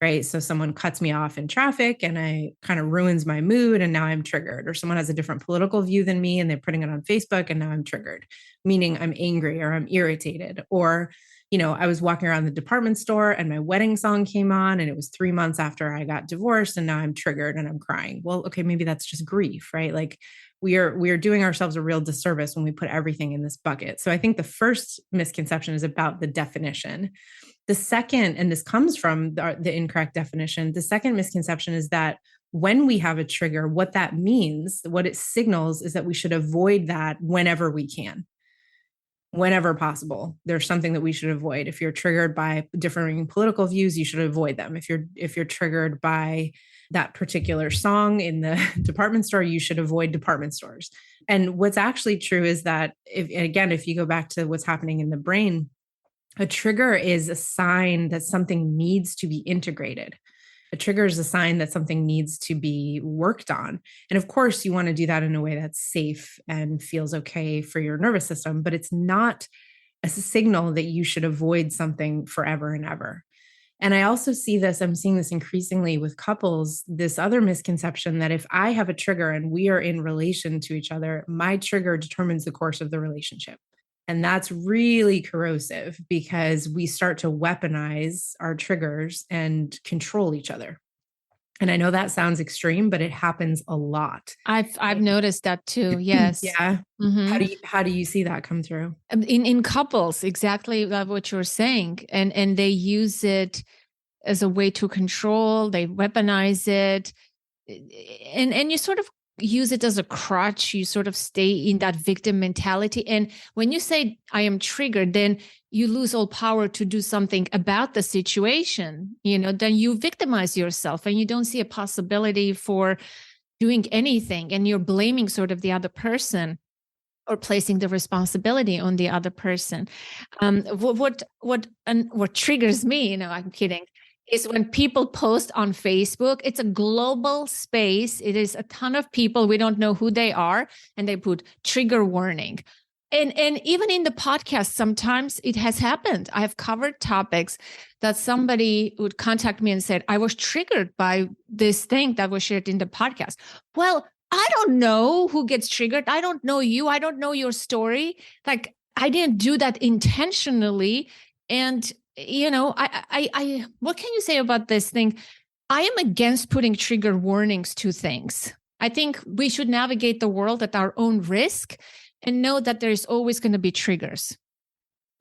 Right. So someone cuts me off in traffic and I kind of ruins my mood and now I'm triggered, or someone has a different political view than me and they're putting it on Facebook and now I'm triggered, meaning I'm angry or I'm irritated. Or, I was walking around the department store and my wedding song came on and it was 3 months after I got divorced and now I'm triggered and I'm crying. Well, okay, maybe that's just grief, right? Like we are doing ourselves a real disservice when we put everything in this bucket. So I think the first misconception is about the definition. The second, and this comes from the incorrect definition, the second misconception is that when we have a trigger, what that means, what it signals is that we should avoid that whenever we can, whenever possible. There's something that we should avoid. If you're triggered by differing political views, you should avoid them. If you're triggered by that particular song in the department store, you should avoid department stores. And what's actually true is that if you go back to what's happening in the brain, a trigger is a sign that something needs to be integrated. A trigger is a sign that something needs to be worked on. And of course, you want to do that in a way that's safe and feels okay for your nervous system, but it's not a signal that you should avoid something forever and ever. And I also I'm seeing this increasingly with couples, this other misconception that if I have a trigger and we are in relation to each other, my trigger determines the course of the relationship. And that's really corrosive because we start to weaponize our triggers and control each other. And I know that sounds extreme, but it happens a lot. I've noticed that too. Yes. Yeah. Mm-hmm. How do you see that come through? In couples, exactly like what you're saying, and they use it as a way to control. They weaponize it, and you sort of use it as a crutch. You sort of stay in that victim mentality, and when you say I am triggered, then you lose all power to do something about the situation. Then you victimize yourself and you don't see a possibility for doing anything, and you're blaming sort of the other person or placing the responsibility on the other person. What triggers me, I'm kidding, is when people post on Facebook. It's a global space. It is a ton of people. We don't know who they are, and they put trigger warning. And even in the podcast, sometimes it has happened. I have covered topics that somebody would contact me and said, I was triggered by this thing that was shared in the podcast. Well, I don't know who gets triggered. I don't know you. I don't know your story. Like, I didn't do that intentionally. And, what can you say about this thing? I am against putting trigger warnings to things. I think we should navigate the world at our own risk and know that there's always going to be triggers.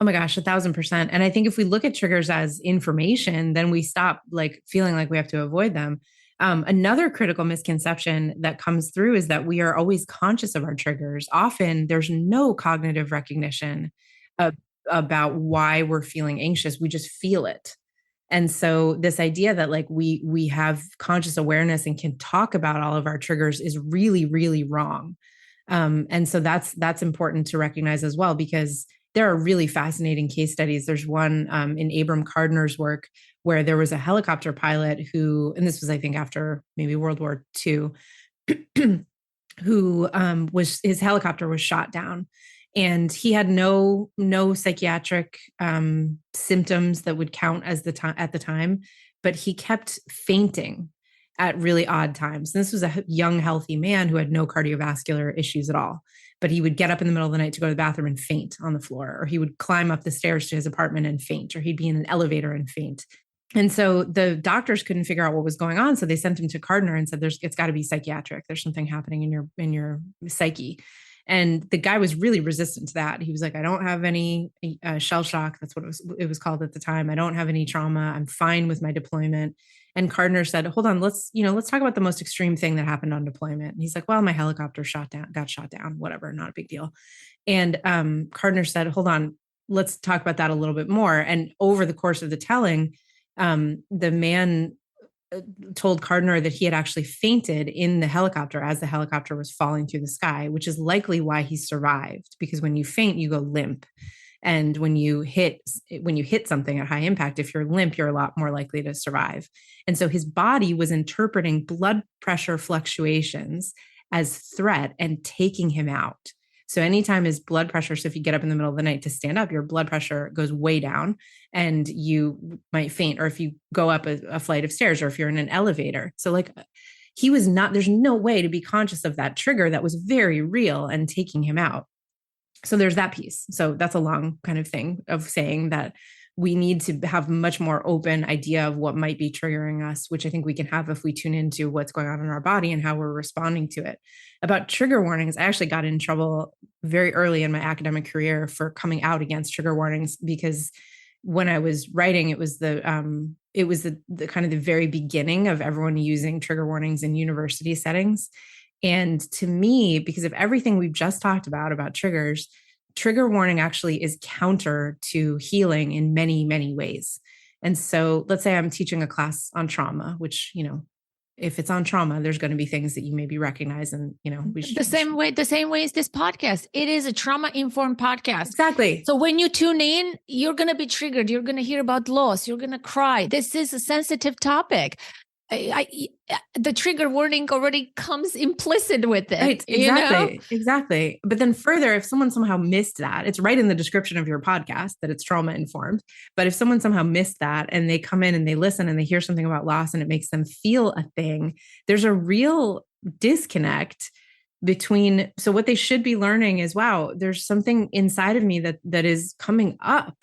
Oh my gosh, 1,000%. And I think if we look at triggers as information, then we stop like feeling like we have to avoid them. Another critical misconception that comes through is that we are always conscious of our triggers. Often there's no cognitive recognition about why we're feeling anxious. We just feel it. And so this idea that like we have conscious awareness and can talk about all of our triggers is really, really wrong. And so that's important to recognize as well, because there are really fascinating case studies. There's one in Abram Gardner's work where there was a helicopter pilot who, and this was, I think, after maybe World War II, who his helicopter was shot down, and he had no psychiatric symptoms that would count as at the time, but he kept fainting at really odd times. And this was a young, healthy man who had no cardiovascular issues at all. But he would get up in the middle of the night to go to the bathroom and faint on the floor, or he would climb up the stairs to his apartment and faint, or he'd be in an elevator and faint. And so the doctors couldn't figure out what was going on. So they sent him to Gardner and said, it's got to be psychiatric. There's something happening in your psyche. And the guy was really resistant to that. He was like, I don't have any shell shock. That's what it was called at the time. I don't have any trauma. I'm fine with my deployment. And Gardner said, hold on, let's talk about the most extreme thing that happened on deployment. And he's like, well, my helicopter got shot down, whatever, not a big deal. And Gardner said, hold on, let's talk about that a little bit more. And over the course of the telling, the man told Gardner that he had actually fainted in the helicopter as the helicopter was falling through the sky, which is likely why he survived, because when you faint, you go limp. And when you hit something at high impact, if you're limp, you're a lot more likely to survive. And so his body was interpreting blood pressure fluctuations as threat and taking him out. So anytime his blood pressure, so if you get up in the middle of the night to stand up, your blood pressure goes way down and you might faint, or if you go up a flight of stairs, or if you're in an elevator. So like there's no way to be conscious of that trigger that was very real and taking him out. So there's that piece. So that's a long kind of thing of saying that we need to have much more open idea of what might be triggering us, which I think we can have if we tune into what's going on in our body and how we're responding to it. About trigger warnings, I actually got in trouble very early in my academic career for coming out against trigger warnings, because when I was writing, it was the kind of the very beginning of everyone using trigger warnings in university settings. And to me, because of everything we've just talked about triggers, trigger warning actually is counter to healing in many, many ways. And so let's say I'm teaching a class on trauma, which, if it's on trauma, there's going to be things that you maybe recognize, and, the same way as this podcast. It is a trauma-informed podcast. Exactly. So when you tune in, you're going to be triggered. You're going to hear about loss. You're going to cry. This is a sensitive topic. The trigger warning already comes implicit with it. Right, exactly, exactly. But then further, if someone somehow missed that, it's right in the description of your podcast that it's trauma informed. But if someone somehow missed that and they come in and they listen and they hear something about loss and it makes them feel a thing, there's a real disconnect between, so what they should be learning is, wow, there's something inside of me that is coming up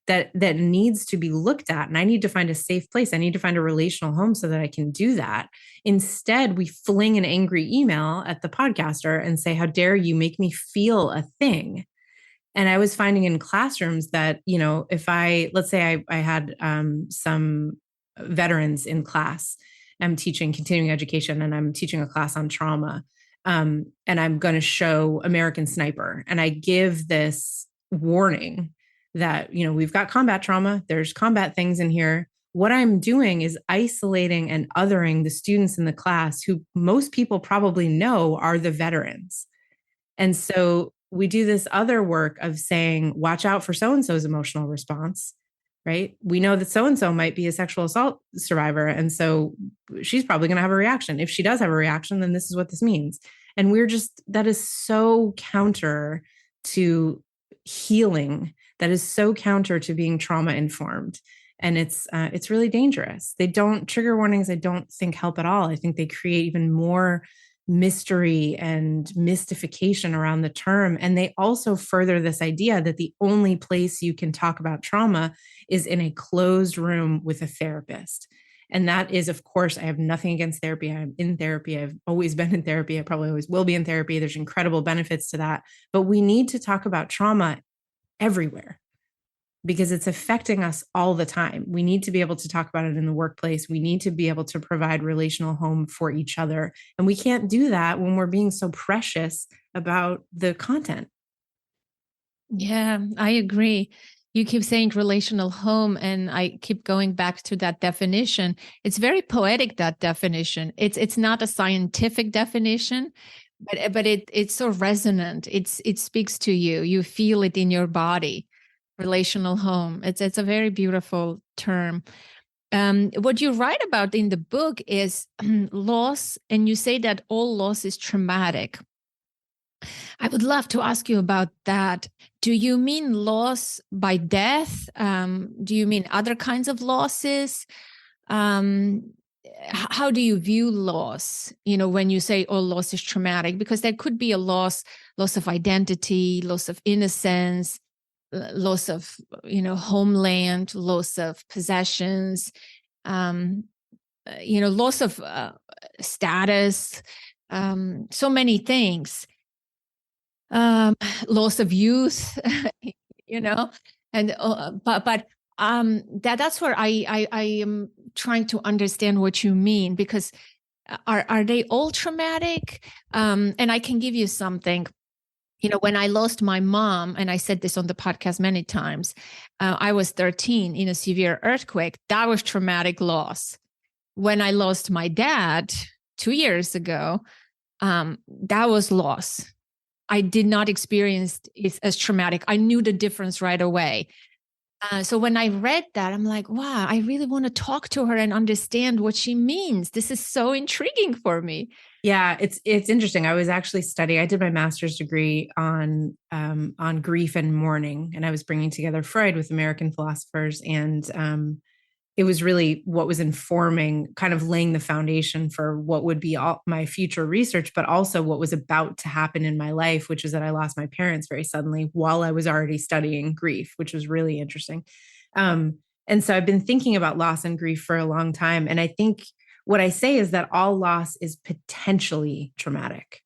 that needs to be looked at. And I need to find a safe place. I need to find a relational home so that I can do that. Instead, we fling an angry email at the podcaster and say, how dare you make me feel a thing? And I was finding in classrooms that, if let's say I had some veterans in class, I'm teaching continuing education and I'm teaching a class on trauma. And I'm going to show American Sniper. And I give this warning that, we've got combat trauma, there's combat things in here. What I'm doing is isolating and othering the students in the class who most people probably know are the veterans. And so we do this other work of saying, watch out for so-and-so's emotional response, right? We know that so-and-so might be a sexual assault survivor. And so she's probably going to have a reaction. If she does have a reaction, then this is what this means. And that is so counter to healing. That is so counter to being trauma informed. And it's really dangerous. Trigger warnings, I don't think help at all. I think they create even more mystery and mystification around the term. And they also further this idea that the only place you can talk about trauma is in a closed room with a therapist. And that is, of course, I have nothing against therapy. I'm in therapy. I've always been in therapy. I probably always will be in therapy. There's incredible benefits to that. But we need to talk about trauma everywhere, because it's affecting us all the time. We need to be able to talk about it in the workplace. We need to be able to provide relational home for each other. And we can't do that when we're being so precious about the content. Yeah, I agree. You keep saying relational home, and I keep going back to that definition. It's very poetic, that definition. It's not a scientific definition, but it's so resonant. It speaks to you. You feel it in your body. Relational home. It's a very beautiful term. What you write about in the book is loss, and you say that all loss is traumatic. I would love to ask you about that. Do you mean loss by death? Do you mean other kinds of losses? How do you view loss? When you say all loss is traumatic, because there could be a loss of identity, loss of innocence, loss of homeland, loss of possessions, loss of status, so many things, loss of youth, and but that's where I am trying to understand what you mean, because are they all traumatic? And I can give you something. When I lost my mom, and I said this on the podcast many times, I was 13 in a severe earthquake. That was traumatic loss. When I lost my dad 2 years ago, that was loss. I did not experience it as traumatic. I knew the difference right away. So when I read that, I'm like, wow, I really want to talk to her and understand what she means. This is so intriguing for me. Yeah, it's interesting. I was actually studying. I did my master's degree on grief and mourning, and I was bringing together Freud with American philosophers, and it was really what was informing, kind of laying the foundation for what would be all my future research, but also what was about to happen in my life, which is that I lost my parents very suddenly while I was already studying grief, which was really interesting. And so I've been thinking about loss and grief for a long time, and I think what I say is that all loss is potentially traumatic,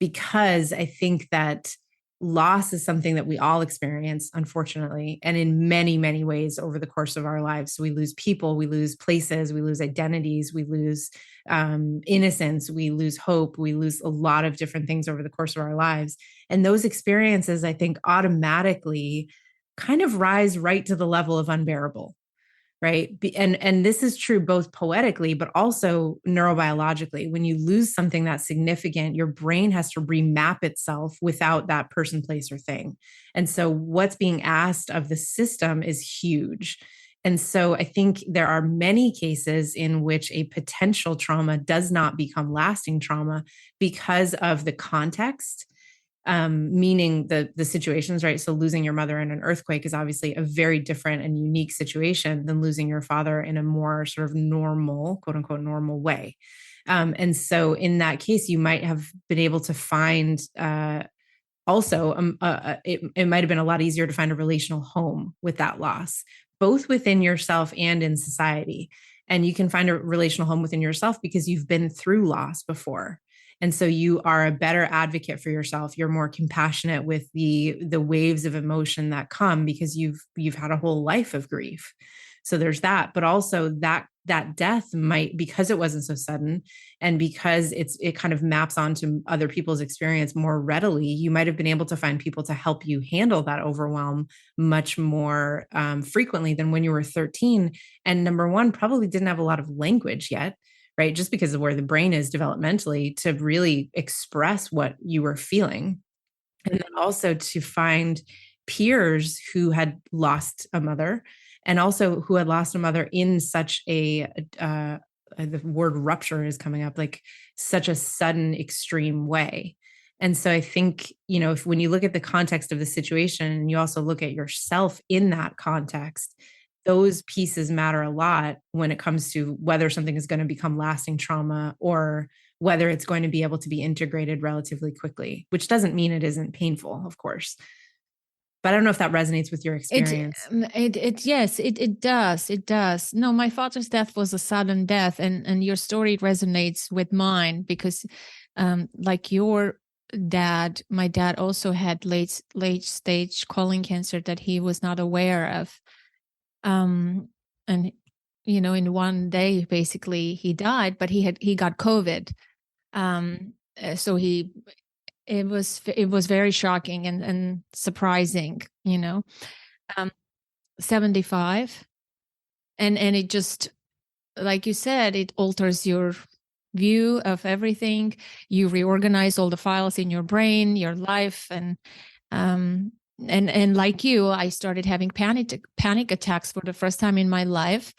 because I think that loss is something that we all experience, unfortunately, and in many, many ways over the course of our lives. So we lose people, we lose places, we lose identities, we lose innocence, we lose hope, we lose a lot of different things over the course of our lives. And those experiences, I think, automatically kind of rise right to the level of unbearable. Right. And this is true both poetically, but also neurobiologically. When you lose something that's significant, your brain has to remap itself without that person, place, or thing. And so what's being asked of the system is huge. And so I think there are many cases in which a potential trauma does not become lasting trauma because of the context, meaning the situations, right? So losing your mother in an earthquake is obviously a very different and unique situation than losing your father in a more sort of normal, quote unquote, normal way. And so in that case, you might have been able to find also it might have been a lot easier to find a relational home with that loss, both within yourself and in society. And you can find a relational home within yourself because you've been through loss before. And so you are a better advocate for yourself. You're more compassionate with the waves of emotion that come because you've had a whole life of grief. So there's that, but also that death might, because it wasn't so sudden and because it kind of maps onto other people's experience more readily, you might have been able to find people to help you handle that overwhelm much more frequently than when you were 13. And number one, probably didn't have a lot of language yet, right? Just because of where the brain is developmentally to really express what you were feeling. And then also to find peers who had lost a mother and also who had lost a mother in such the word rupture is coming up, like such a sudden, extreme way. And so I think, if when you look at the context of the situation and you also look at yourself in that context, those pieces matter a lot when it comes to whether something is going to become lasting trauma or whether it's going to be able to be integrated relatively quickly, which doesn't mean it isn't painful, of course. But I don't know if that resonates with your experience. Yes, it does. It does. No, my father's death was a sudden death, and your story resonates with mine because, like your dad, my dad also had late stage colon cancer that he was not aware of, and in one day basically he died, but he got COVID, so it was very shocking and surprising, 75, and it just, like you said, it alters your view of everything. You reorganize all the files in your brain, your life, and like you, I started having panic attacks for the first time in my life.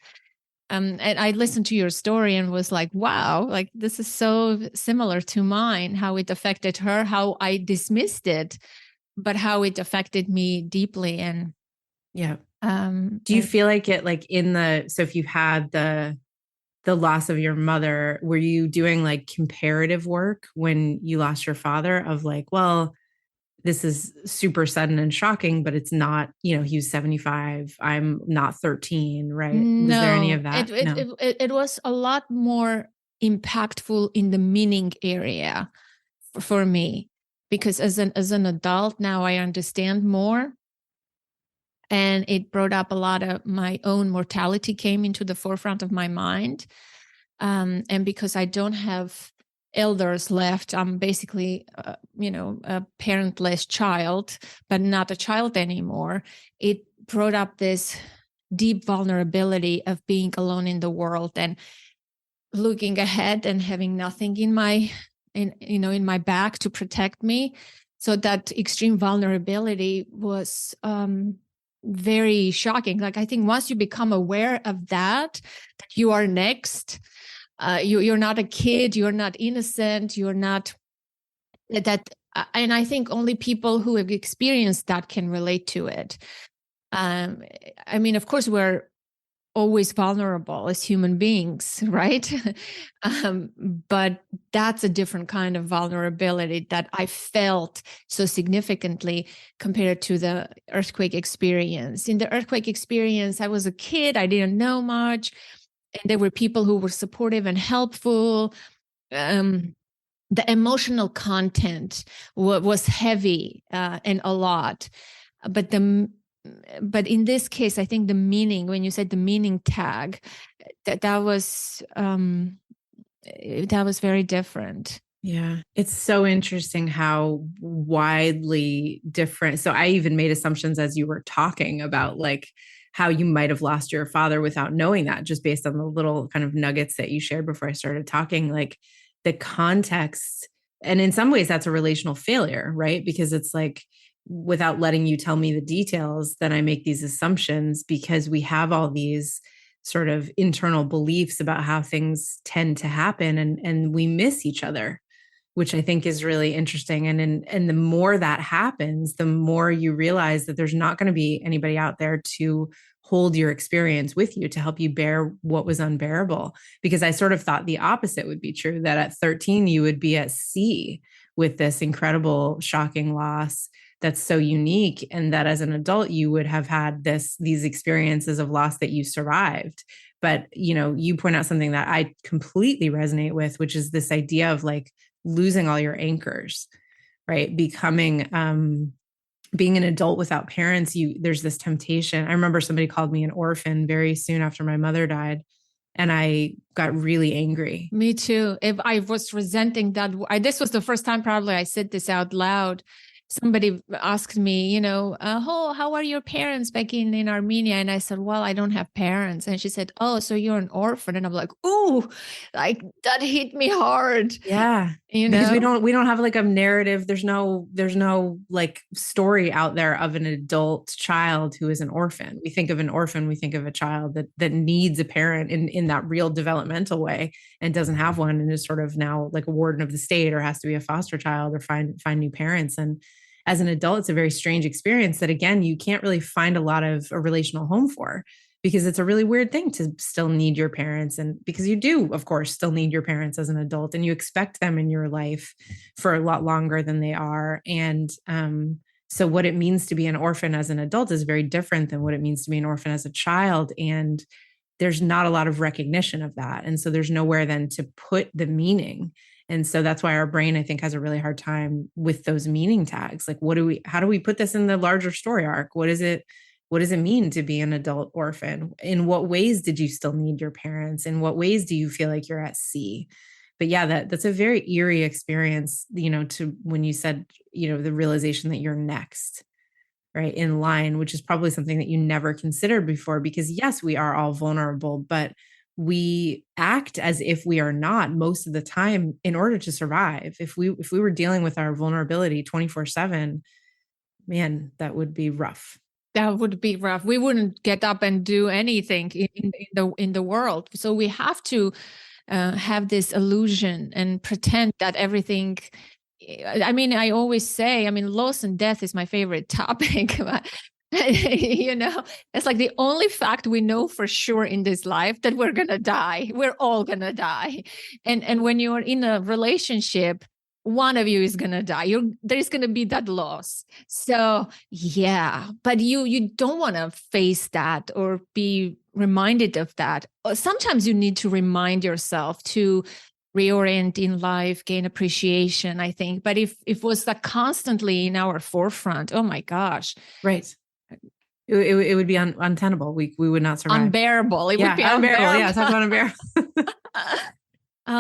And I listened to your story and was like, wow, like this is so similar to mine, how it affected her, how I dismissed it, but how it affected me deeply. And yeah. Do you feel like it, like so if you had the loss of your mother, were you doing like comparative work when you lost your father of like, well, this is super sudden and shocking, but it's not, he was 75. I'm not 13, right? No, was there any of that? It was a lot more impactful in the meaning area for me, because as an adult now I understand more, and it brought up a lot of my own mortality came into the forefront of my mind, and because I don't have elders left, I'm basically a parentless child, but not a child anymore. It brought up this deep vulnerability of being alone in the world and looking ahead and having nothing in my back to protect me. So that extreme vulnerability was very shocking. Like, I think once you become aware of that you are next, you're not a kid, you're not innocent, you're not that. And I think only people who have experienced that can relate to it. I mean, of course, we're always vulnerable as human beings, right? But that's a different kind of vulnerability that I felt so significantly compared to the earthquake experience. In the earthquake experience, I was a kid, I didn't know much, and there were people who were supportive and helpful. The emotional content was heavy and a lot, but in this case, I think the meaning, when you said the meaning tag, that was very different. Yeah. It's so interesting how widely different. So I even made assumptions as you were talking about like how you might have lost your father without knowing that, just based on the little kind of nuggets that you shared before I started talking, like the context. And in some ways that's a relational failure, right? Because it's like, without letting you tell me the details, then I make these assumptions because we have all these sort of internal beliefs about how things tend to happen, and we miss each other, which I think is really interesting. And the more that happens, the more you realize that there's not going to be anybody out there to hold your experience with you to help you bear what was unbearable. Because I sort of thought the opposite would be true, that at 13 you would be at sea with this incredible, shocking loss that's so unique, and that as an adult you would have had these experiences of loss that you survived. But you point out something that I completely resonate with, which is this idea of like losing all your anchors, right? Being an adult without parents, there's this temptation. I remember somebody called me an orphan very soon after my mother died, and I got really angry. Me too. If I was resenting that, this was the first time probably I said this out loud. Somebody asked me, how are your parents back in Armenia? And I said, well, I don't have parents. And she said, oh, so you're an orphan. And I'm like, ooh, like that hit me hard. Yeah. Because we don't have like a narrative. There's no like story out there of an adult child who is an orphan. We think of an orphan, we think of a child that needs a parent in that real developmental way and doesn't have one and is sort of now like a warden of the state or has to be a foster child or find new parents. And as an adult, it's a very strange experience that, again, you can't really find a lot of a relational home for, because it's a really weird thing to still need your parents. And because you do, of course, still need your parents as an adult, and you expect them in your life for a lot longer than they are. And so what it means to be an orphan as an adult is very different than what it means to be an orphan as a child. And there's not a lot of recognition of that. And so there's nowhere then to put the meaning. And so that's why our brain, I think, has a really hard time with those meaning tags. Like, how do we put this in the larger story arc? What does it mean to be an adult orphan? In what ways did you still need your parents? In what ways do you feel like you're at sea? But yeah, that's a very eerie experience, to when you said, the realization that you're next, right, in line, which is probably something that you never considered before, because yes, we are all vulnerable, but we act as if we are not most of the time in order to survive. If we were dealing with our vulnerability 24/7, man, that would be rough. That would be rough. We wouldn't get up and do anything in the world. So we have to have this illusion and pretend that everything. I mean, I always say, loss and death is my favorite topic. It's like the only fact we know for sure in this life, that we're gonna die. We're all gonna die. And when you're in a relationship, one of you is gonna die. There's gonna be that loss. So yeah, but you don't want to face that or be reminded of that. Sometimes you need to remind yourself to reorient in life, gain appreciation, I think. But if it was that constantly in our forefront, oh my gosh. Right. It would be untenable. We would not survive. Unbearable. It would be unbearable. Yeah, talk about unbearable.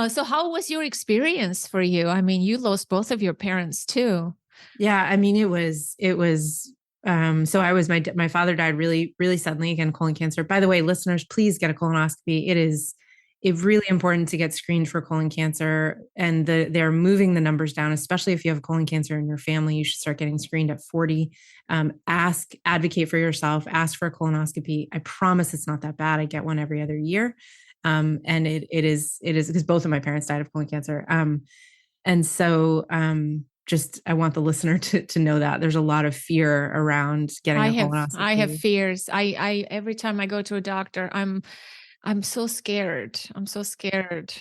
So how was your experience for you? You lost both of your parents too. Yeah, it was so my father died really, really suddenly, again, colon cancer. By the way, listeners, please get a colonoscopy. It's really important to get screened for colon cancer, and they're moving the numbers down, especially if you have colon cancer in your family. You should start getting screened at 40. Advocate for yourself, ask for a colonoscopy. I promise it's not that bad. I get one every other year. And it is because both of my parents died of colon cancer. And so, just, I want the listener to know that there's a lot of fear around getting a colonoscopy. I have fears. I every time I go to a doctor, I'm so scared. I'm so scared.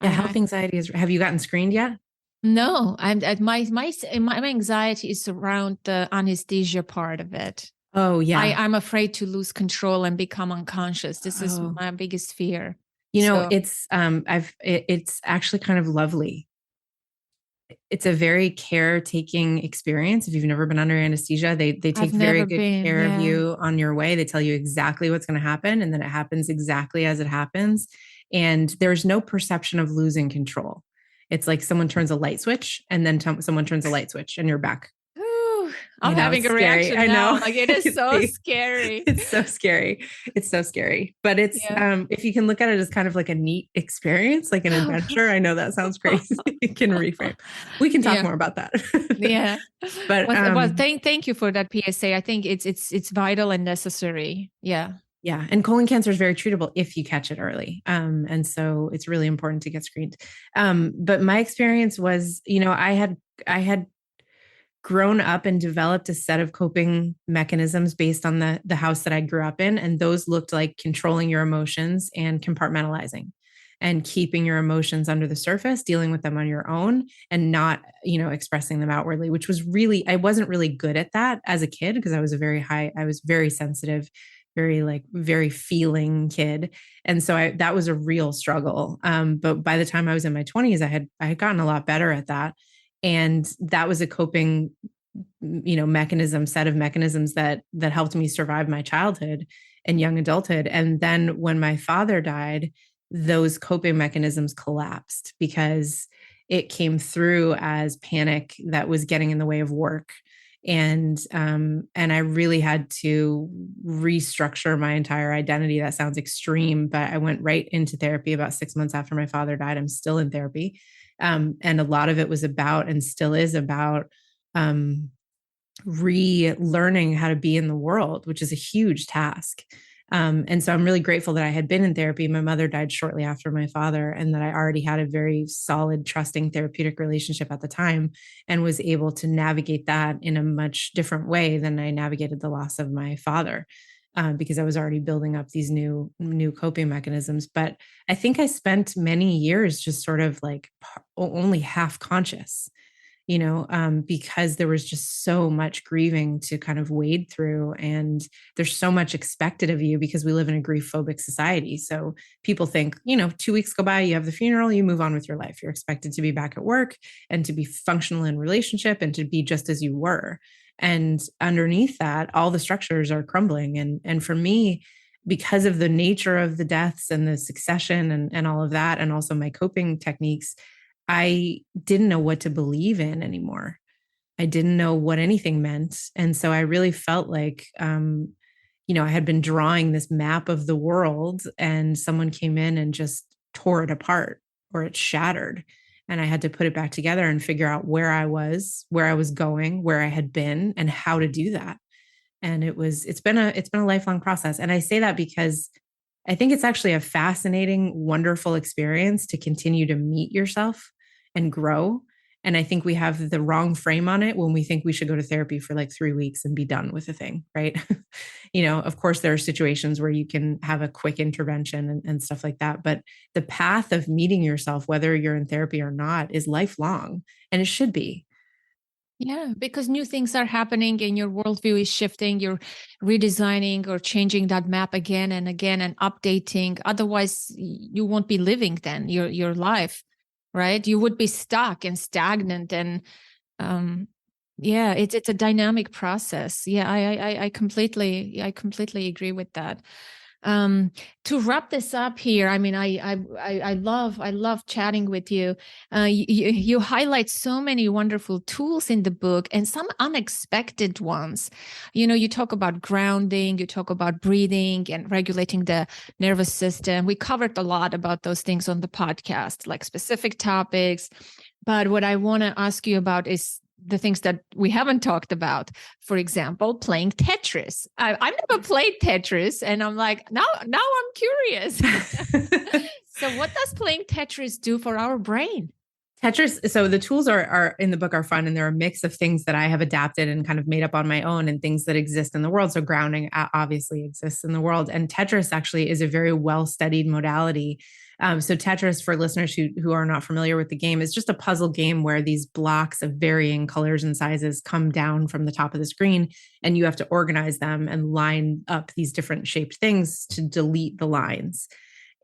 Yeah, health anxiety is. Have you gotten screened yet? No, I'm at my anxiety is around the anesthesia part of it. Oh yeah, I'm afraid to lose control and become unconscious. This is my biggest fear. It's actually kind of lovely. It's a very caretaking experience. If you've never been under anesthesia, they take very good care of you on your way. They tell you exactly what's going to happen, and then it happens exactly as it happens. And there's no perception of losing control. It's like someone turns a light switch, and then someone turns a light switch, and you're back. I'm having a reaction now. I know. Like, it is so scary. It's so scary. It's so scary. But it's if you can look at it as kind of like a neat experience, like an adventure. I know that sounds crazy. You can reframe. We can talk more about that. Yeah. But thank you for that PSA. I think it's vital and necessary. Yeah. Yeah. And colon cancer is very treatable if you catch it early. And so it's really important to get screened. But my experience was, I had grown up and developed a set of coping mechanisms based on the house that I grew up in. And those looked like controlling your emotions and compartmentalizing. and keeping your emotions under the surface, dealing with them on your own and not, expressing them outwardly, which was really, I wasn't really good at that as a kid because I was I was very sensitive, very feeling kid. And so that was a real struggle. But by the time I was in my 20s, I had gotten a lot better at that. And that was a coping, set of mechanisms that helped me survive my childhood and young adulthood. And then when my father died, those coping mechanisms collapsed because it came through as panic that was getting in the way of work. And I really had to restructure my entire identity. That sounds extreme, but I went right into therapy about 6 months after my father died. I'm still in therapy. And a lot of it was about, and still is about, relearning how to be in the world, which is a huge task. And so I'm really grateful that I had been in therapy. My mother died shortly after my father, and that I already had a very solid, trusting therapeutic relationship at the time and was able to navigate that in a much different way than I navigated the loss of my father. Because I was already building up these new coping mechanisms. But I think I spent many years just sort of like only half conscious, because there was just so much grieving to kind of wade through. And there's so much expected of you because we live in a grief phobic society. So people think, 2 weeks go by, you have the funeral, you move on with your life. You're expected to be back at work and to be functional in relationship and to be just as you were. And underneath that, all the structures are crumbling. And for me, because of the nature of the deaths and the succession and all of that, and also my coping techniques, I didn't know what to believe in anymore. I didn't know what anything meant. And so I really felt like, I had been drawing this map of the world and someone came in and just tore it apart or it shattered. And I had to put it back together and figure out where I was going, where I had been, and how to do that. And it's been a lifelong process. And I say that because I think it's actually a fascinating, wonderful experience to continue to meet yourself and grow. And I think we have the wrong frame on it when we think we should go to therapy for like 3 weeks and be done with the thing, right? Of course, there are situations where you can have a quick intervention and stuff like that. But the path of meeting yourself, whether you're in therapy or not, is lifelong, and it should be. Yeah, because new things are happening and your worldview is shifting. You're redesigning or changing that map again and again and updating. Otherwise, you won't be living then your life, right? You would be stuck and stagnant. And yeah, it's a dynamic process. Yeah, I completely agree with that. To wrap this up here, I mean, I love chatting with you. You highlight so many wonderful tools in the book and some unexpected ones. You talk about grounding, you talk about breathing and regulating the nervous system. We covered a lot about those things on the podcast, like specific topics. But what I want to ask you about is the things that we haven't talked about. For example, playing Tetris. I've never played Tetris, and I'm like, now I'm curious. So what does playing Tetris do for our brain? Tetris. So the tools are in the book are fun, and they're a mix of things that I have adapted and kind of made up on my own and things that exist in the world. So grounding obviously exists in the world. And Tetris actually is a very well-studied modality. So Tetris, for listeners who are not familiar with the game, is just a puzzle game where these blocks of varying colors and sizes come down from the top of the screen, and you have to organize them and line up these different shaped things to delete the lines.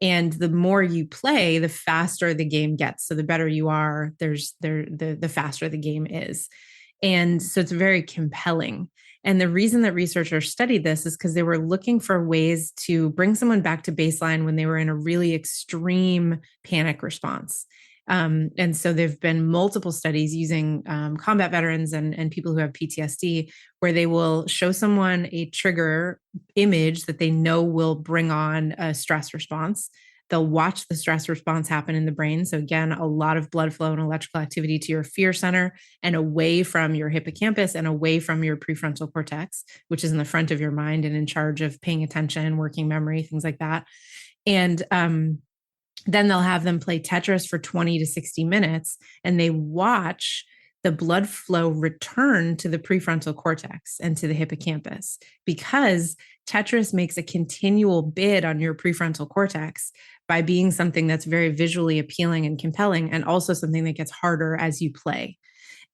And the more you play, the faster the game gets. So the better you are, the faster the game is. And so it's very compelling. And the reason that researchers studied this is because they were looking for ways to bring someone back to baseline when they were in a really extreme panic response. And so there've been multiple studies using combat veterans and people who have PTSD, where they will show someone a trigger image that they know will bring on a stress response. They'll watch the stress response happen in the brain. So again, a lot of blood flow and electrical activity to your fear center and away from your hippocampus and away from your prefrontal cortex, which is in the front of your mind and in charge of paying attention, working memory, things like that. And then they'll have them play Tetris for 20 to 60 minutes, and they watch the blood flow returned to the prefrontal cortex and to the hippocampus, because Tetris makes a continual bid on your prefrontal cortex by being something that's very visually appealing and compelling, and also something that gets harder as you play.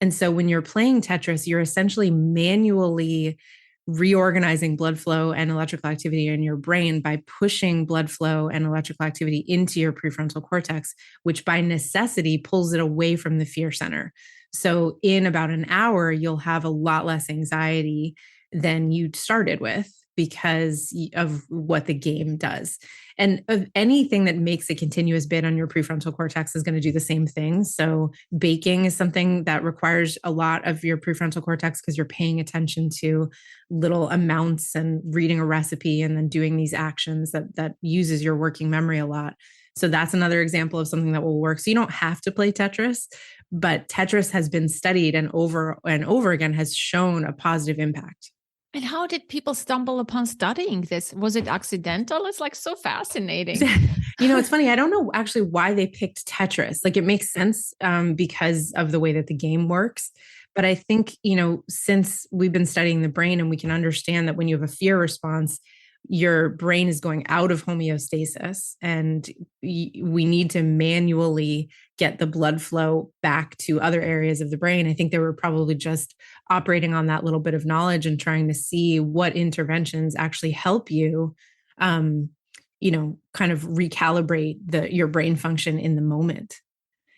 And so when you're playing Tetris, you're essentially manually reorganizing blood flow and electrical activity in your brain by pushing blood flow and electrical activity into your prefrontal cortex, which by necessity pulls it away from the fear center. So in about an hour, you'll have a lot less anxiety than you started with because of what the game does. And of anything that makes a continuous bid on your prefrontal cortex is going to do the same thing. So baking is something that requires a lot of your prefrontal cortex because you're paying attention to little amounts and reading a recipe and then doing these actions that uses your working memory a lot. So that's another example of something that will work. So you don't have to play Tetris, but Tetris has been studied and over again has shown a positive impact. And how did people stumble upon studying this? Was it accidental? It's like so fascinating. It's funny. I don't know actually why they picked Tetris. Like it makes sense because of the way that the game works. But I think, since we've been studying the brain and we can understand that when you have a fear response, your brain is going out of homeostasis, and we need to manually get the blood flow back to other areas of the brain. I think they were probably just operating on that little bit of knowledge and trying to see what interventions actually help you, kind of recalibrate your brain function in the moment.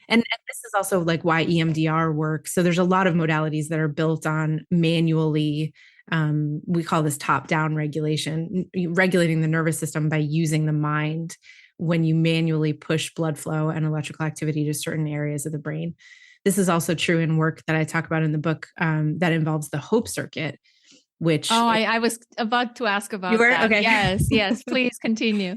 And this is also like why EMDR works. So there's a lot of modalities that are built on manually, we call this top-down regulation, regulating the nervous system by using the mind when you manually push blood flow and electrical activity to certain areas of the brain. This is also true in work that I talk about in the book that involves the hope circuit, which... Oh, I was about to ask about you were? that. Okay. Yes, please continue.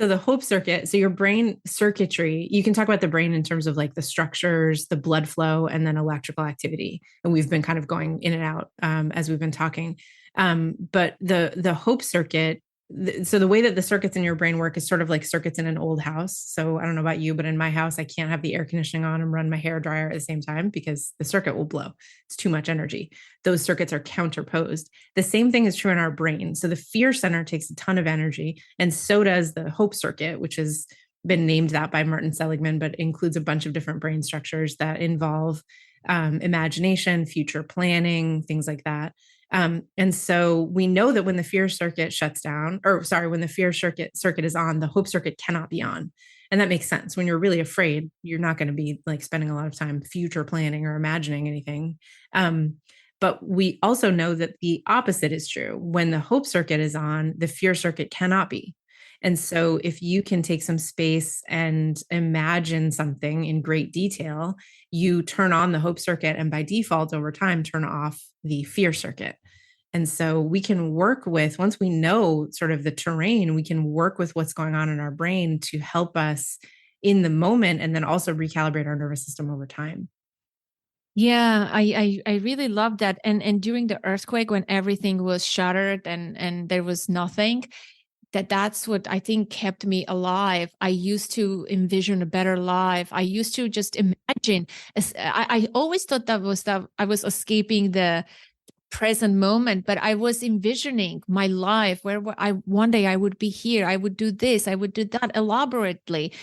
So the hope circuit, so your brain circuitry, you can talk about the brain in terms of like the structures, the blood flow, and then electrical activity. And we've been kind of going in and out as we've been talking. But the hope circuit, so the way that the circuits in your brain work is sort of like circuits in an old house. So I don't know about you, but in my house, I can't have the air conditioning on and run my hair dryer at the same time because the circuit will blow. It's too much energy. Those circuits are counterposed. The same thing is true in our brain. So the fear center takes a ton of energy, and so does the hope circuit, which has been named that by Martin Seligman, but includes a bunch of different brain structures that involve imagination, future planning, things like that. And so we know that when the fear circuit shuts down, when the fear circuit is on, the hope circuit cannot be on. And that makes sense. When you're really afraid, you're not going to be like spending a lot of time future planning or imagining anything. But we also know that the opposite is true. When the hope circuit is on, the fear circuit cannot be. And so if you can take some space and imagine something in great detail, you turn on the hope circuit and by default over time, turn off the fear circuit. And so we can work with, once we know sort of the terrain, we can work with what's going on in our brain to help us in the moment and then also recalibrate our nervous system over time. Yeah, I really love that. And during the earthquake, when everything was shattered and there was nothing, that's what I think kept me alive. I used to envision a better life. I used to just imagine. I always thought that I was escaping the present moment, but I was envisioning my life where one day I would be here, I would do this, I would do that elaborately.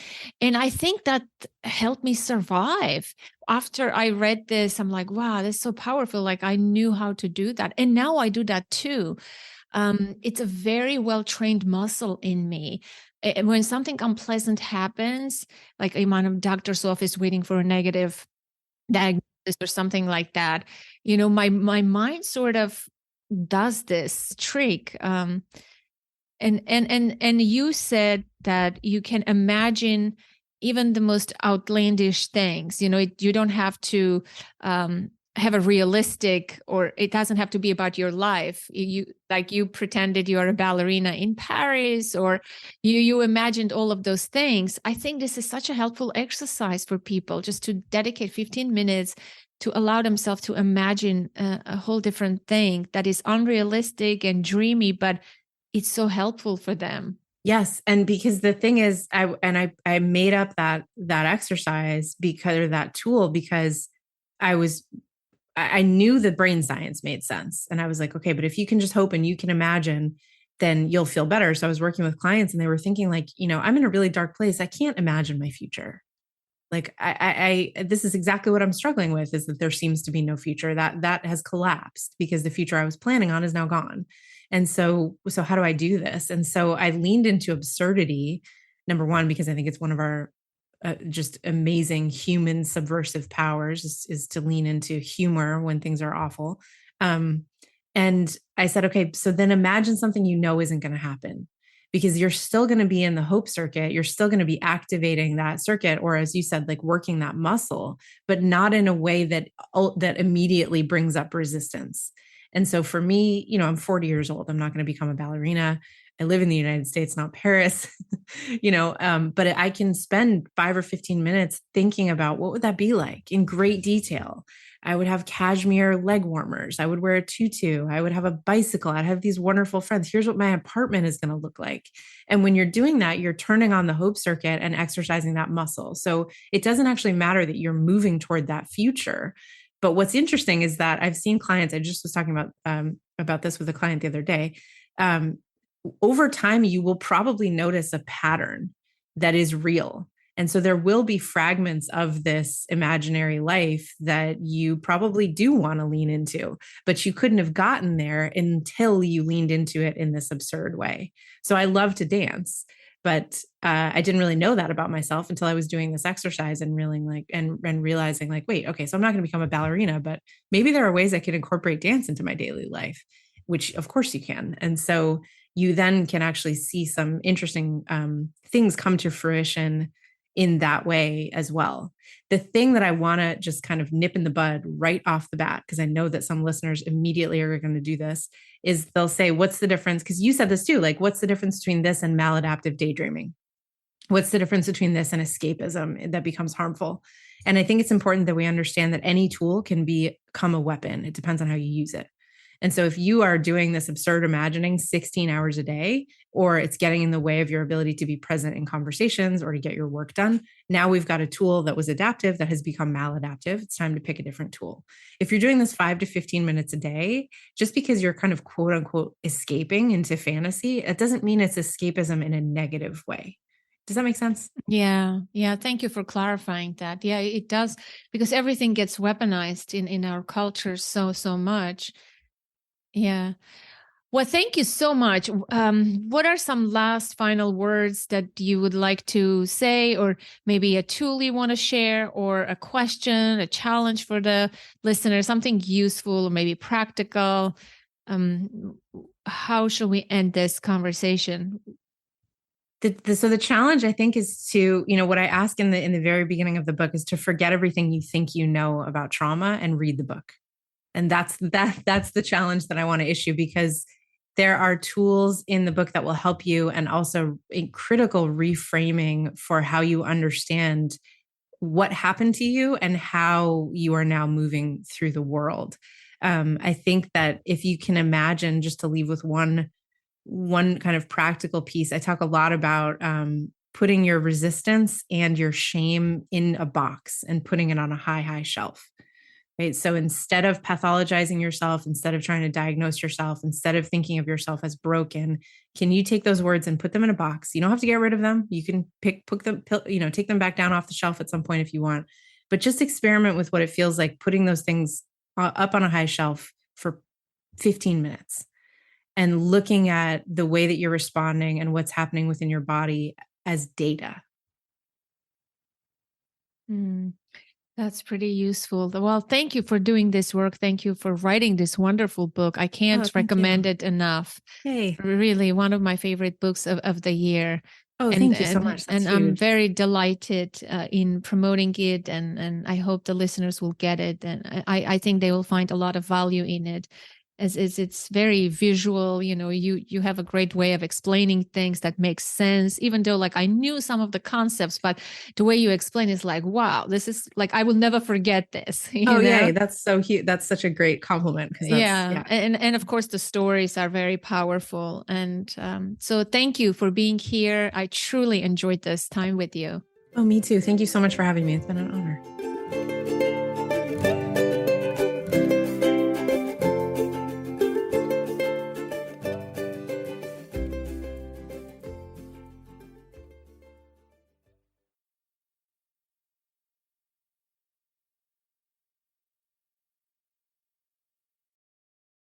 And I think that helped me survive. After I read this, I'm like, wow, that's so powerful. Like I knew how to do that. And now I do that too. It's a very well-trained muscle in me. When something unpleasant happens, like I'm in a doctor's office waiting for a negative diagnosis or something like that, my mind sort of does this trick. And you said that you can imagine even the most outlandish things. You don't have to have a realistic, or it doesn't have to be about your life. You pretended you're a ballerina in Paris, or you imagined all of those things. I think this is such a helpful exercise for people, just to dedicate 15 minutes to allow themselves to imagine a whole different thing that is unrealistic and dreamy, but it's so helpful for them. Yes. And because the thing is, I made up that exercise because, or that tool, because I was I knew the brain science made sense. And I was like, okay, but if you can just hope and you can imagine, then you'll feel better. So I was working with clients and they were thinking like, I'm in a really dark place. I can't imagine my future. Like this is exactly what I'm struggling with, is that there seems to be no future. That has collapsed because the future I was planning on is now gone. And so how do I do this? And so I leaned into absurdity, number one, because I think it's one of our just amazing human subversive powers is to lean into humor when things are awful. And I said, okay, so then imagine something isn't going to happen, because you're still going to be in the hope circuit. You're still going to be activating that circuit, or as you said, like working that muscle, but not in a way that immediately brings up resistance. And so for me, I'm 40 years old. I'm not going to become a ballerina. I live in the United States, not Paris, but I can spend 5 or 15 minutes thinking about what would that be like in great detail. I would have cashmere leg warmers. I would wear a tutu. I would have a bicycle. I'd have these wonderful friends. Here's what my apartment is going to look like. And when you're doing that, you're turning on the hope circuit and exercising that muscle. So it doesn't actually matter that you're moving toward that future. But what's interesting is that I've seen clients, I just was talking about this with a client the other day. Over time, you will probably notice a pattern that is real. And so there will be fragments of this imaginary life that you probably do want to lean into, but you couldn't have gotten there until you leaned into it in this absurd way. So I love to dance, but I didn't really know that about myself until I was doing this exercise and realizing like, wait, okay, so I'm not going to become a ballerina, but maybe there are ways I could incorporate dance into my daily life, which of course you can. And so you then can actually see some interesting things come to fruition in that way as well. The thing that I want to just kind of nip in the bud right off the bat, because I know that some listeners immediately are going to do this, is they'll say, what's the difference? Because you said this too, like, what's the difference between this and maladaptive daydreaming? What's the difference between this and escapism that becomes harmful? And I think it's important that we understand that any tool can become a weapon. It depends on how you use it. And so if you are doing this absurd imagining 16 hours a day, or it's getting in the way of your ability to be present in conversations or to get your work done, now we've got a tool that was adaptive that has become maladaptive. It's time to pick a different tool. If you're doing this 5 to 15 minutes a day, just because you're kind of quote unquote escaping into fantasy, it doesn't mean it's escapism in a negative way. Does that make sense? Yeah. Yeah. Thank you for clarifying that. Yeah, it does, because everything gets weaponized in our culture so much. Yeah. Well, thank you so much. What are some last final words that you would like to say, or maybe a tool you want to share, or a question, a challenge for the listener, something useful or maybe practical? How shall we end this conversation? So the challenge, I think, is to, what I ask in the very beginning of the book is to forget everything you think you know about trauma and read the book. And that's the challenge that I want to issue, because there are tools in the book that will help you, and also a critical reframing for how you understand what happened to you and how you are now moving through the world. I think that if you can imagine, just to leave with one kind of practical piece, I talk a lot about putting your resistance and your shame in a box and putting it on a high shelf. Right. So instead of pathologizing yourself, instead of trying to diagnose yourself, instead of thinking of yourself as broken, can you take those words and put them in a box? You don't have to get rid of them. You can put them, take them back down off the shelf at some point if you want, but just experiment with what it feels like putting those things up on a high shelf for 15 minutes and looking at the way that you're responding and what's happening within your body as data. That's pretty useful. Well, thank you for doing this work. Thank you for writing this wonderful book. I can't recommend it enough. Hey. Really one of my favorite books of the year. Oh, thank you so much. That's huge. I'm very delighted in promoting it, and I hope the listeners will get it. And I think they will find a lot of value in it. As it's very visual, you have a great way of explaining things that makes sense, even though like I knew some of the concepts, but the way you explain is like, wow, this is like, I will never forget this. Yeah, that's so cute. That's such a great compliment. Yeah. And of course the stories are very powerful. And so thank you for being here. I truly enjoyed this time with you. Oh, me too. Thank you so much for having me. It's been an honor.